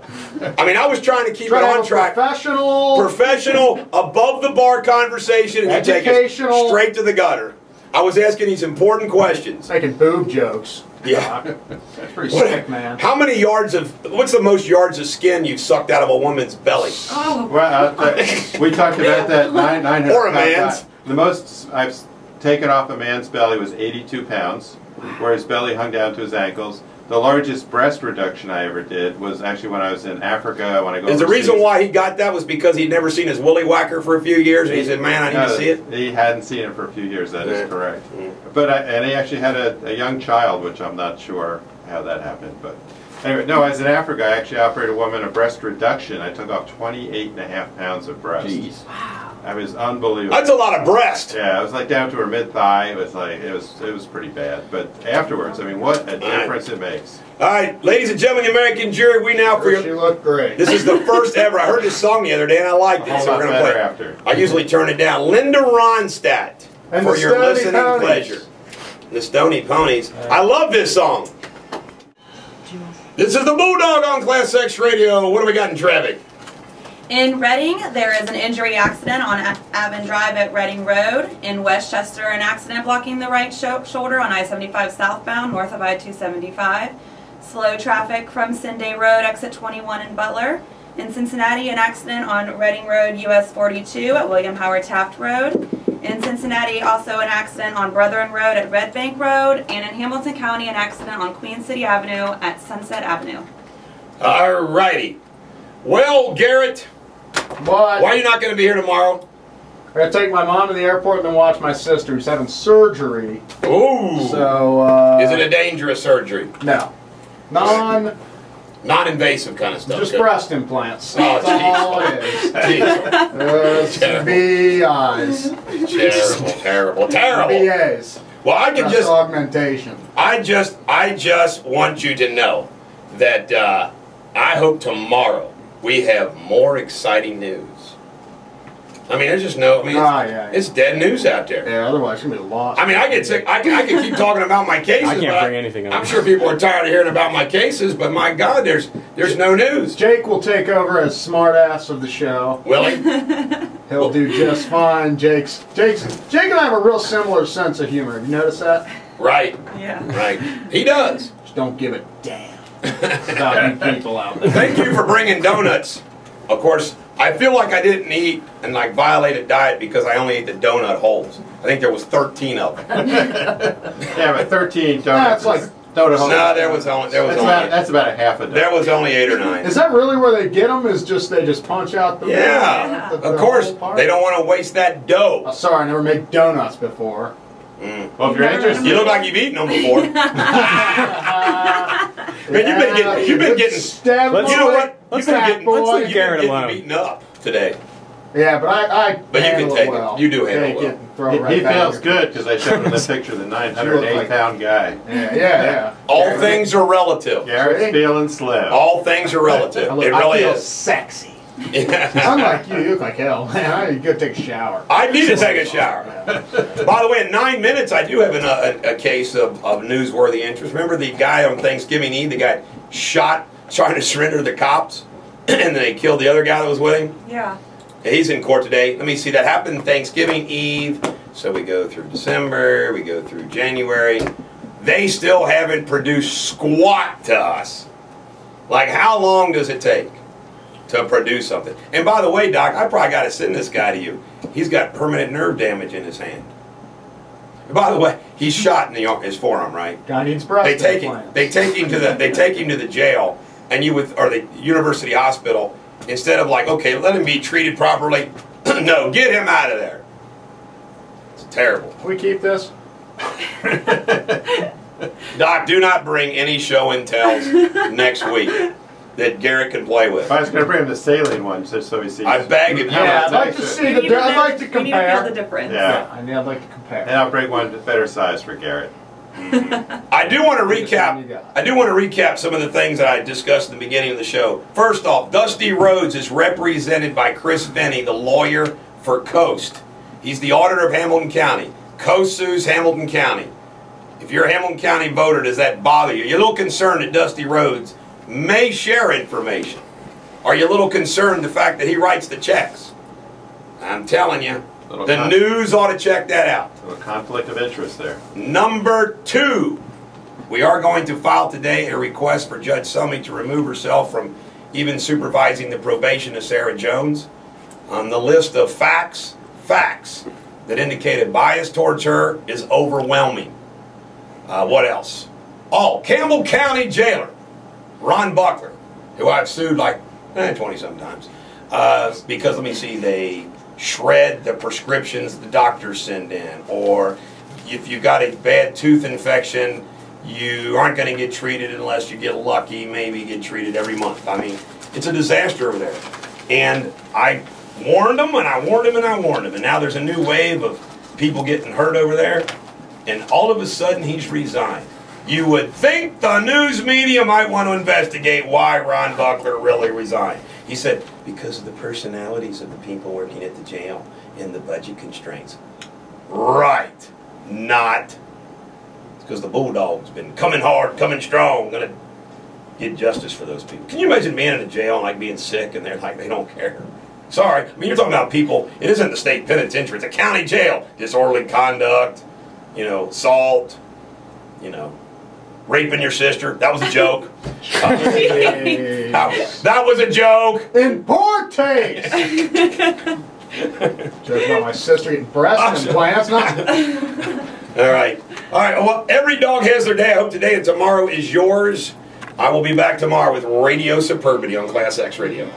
I mean, I was trying to keep Try it to on have a track. Professional, above the bar conversation, and you take it Educational. straight to the gutter. I was asking these important questions. Making boob jokes. Yeah. That's pretty sick, man. How many yards of, what's the most yards of skin you've sucked out of a woman's belly? Oh, Well, we talked about that 900 Or a man's. The most I've taken off a man's belly was 82 pounds, where his belly hung down to his ankles. The largest breast reduction I ever did was actually when I was in Africa. When I go Is the overseas. reason why he got that was because he'd never seen his willy whacker for a few years, and he said, "Man, I need to see it." He hadn't seen it for a few years. That is correct. Mm. But and he actually had a young child, which I'm not sure how that happened. But anyway, no. I was in Africa. I actually operated a woman a breast reduction. I took off 28.5 pounds of breast. Jeez. I was unbelievable. That's a lot of breast. Yeah, it was like down to her mid thigh. It was like it was pretty bad. But afterwards, I mean, what a difference it makes. All right, ladies and gentlemen, the American jury, we now for She your. looked great. This is the first ever. I heard this song the other day and I liked it, A whole so we're lot gonna play better it. after. I usually turn it down. Linda Ronstadt And for the your Stony listening Ponies. pleasure. The Stony Ponies. I love this song. This is the Bulldog on ClassX Radio. What do we got in traffic? In Reading, there is an injury accident on Avon Drive at Reading Road. In Westchester, an accident blocking the right shoulder on I-75 southbound, north of I-275. Slow traffic from Sunday Road, exit 21 in Butler. In Cincinnati, an accident on Reading Road, US 42 at William Howard Taft Road. In Cincinnati, also an accident on Brethren Road at Red Bank Road. And in Hamilton County, an accident on Queen City Avenue at Sunset Avenue. All righty. Well, Garrett, But why are you not going to be here tomorrow? I gotta take my mom to the airport and then watch my sister who's having surgery. Ooh. So, Is it a dangerous surgery? No. Non-invasive kind of stuff. Just Good. breast implants. Oh, That's all it is. Jeez. BIs. Terrible. BAs. Well, I can Breast just, augmentation. I just want you to know that I hope tomorrow we have more exciting news. I mean, there's just no. I mean, it's dead news out there. Yeah, otherwise it's gonna be lost. I mean, I get sick. I can keep talking about my cases. I can't but bring anything up. I'm sure people are tired of hearing about my cases, but my God, there's no news. Jake will take over as smartass of the show. Will he? He'll do just fine. Jake and I have a real similar sense of humor. Have you noticed that? Right. Yeah. Right. He does. Just don't give a damn about you people out there. Thank you for bringing donuts. Of course, I feel like I didn't eat and like violated diet because I only ate the donut holes. I think there was 13 of them. Yeah, but 13 donuts. That's like donut holes. No, there was only That's about a half a dozen. there was only 8 or 9. Is that really where they get them? Is just they just punch out the Yeah. the Of course, whole part? they don't want to waste that dough. Oh, sorry, I never made donuts before. Well, if you're interested, You look like you've eaten them before. Man, you've been getting. stabbed. Let's- You know what? Let's You've been not- getting. let's leave You've been Garrett getting alone. beaten up today. Yeah, but I But you can handle take it. well. You do handle Take well. it and throw it right he back feels in your- good because I showed him the picture of the 908-pound guy. Yeah. All things are relative. Garrett's feeling slim. All things are relative. I look- It I really feel is. sexy. Yeah. Unlike you look like hell. Man, I need to go take a shower. I need to take a shower. By the way, in 9 minutes, I do have a case of newsworthy interest. Remember the guy on Thanksgiving Eve, the guy shot trying to surrender to the cops, and then they killed the other guy that was with him? Yeah. He's in court today. Let me see. That happened Thanksgiving Eve. So we go through December. We go through January. They still haven't produced squat to us. Like, how long does it take to produce something? And by the way, Doc, I probably got to send this guy to you. He's got permanent nerve damage in his hand. And by the way, he's shot in his forearm, right? Guy needs breast They take him to the jail, and or the university hospital. Instead of like, okay, let him be treated properly. No, get him out of there. It's terrible. Can we keep this? Doc, do not bring any show and tells next week that Garrett can play with. I was going to bring him the saline one just so he sees. I beg of you. Yeah, I'd like to see We need to I'd know- like to We need to feel the compare. difference. Yeah. I'd like to compare. And I'll bring one better size for Garrett. I do want to recap some of the things that I discussed in the beginning of the show. First off, Dusty Rhodes is represented by Chris Venny, the lawyer for Coast. He's the auditor of Hamilton County. Coast sues Hamilton County. If you're a Hamilton County voter, does that bother you? You're a little concerned that Dusty Rhodes may share information. Are you a little concerned the fact that he writes the checks? I'm telling you, the news ought to check that out. A conflict of interest there. Number 2, we are going to file today a request for Judge Summey to remove herself from even supervising the probation of Sarah Jones. On the list of facts that indicated bias towards her is overwhelming. What else? Oh, Campbell County jailer, Ron Buckler, who I've sued like 20 sometimes, because let me see, they shred the prescriptions the doctors send in, or if you got a bad tooth infection, you aren't going to get treated unless you get lucky, maybe get treated every month. I mean, it's a disaster over there. And I warned him, and I warned him, and I warned him, and now there's a new wave of people getting hurt over there, and all of a sudden he's resigned. You would think the news media might want to investigate why Ron Buckler really resigned. He said, because of the personalities of the people working at the jail and the budget constraints. Right. Not. It's because the Bulldog's been coming hard, coming strong, gonna get justice for those people. Can you imagine being in a jail and like being sick and they're like, they don't care? Sorry, I mean, you're talking about people, it isn't the state penitentiary, it's a county jail. Disorderly conduct, you know, assault, you know, raping your sister. That was a joke. That was a joke. In poor taste. Joke about my sister eating breast implants. All right. All right. Well, every dog has their day. I hope today and tomorrow is yours. I will be back tomorrow with Radio Superbity on ClassX Radio.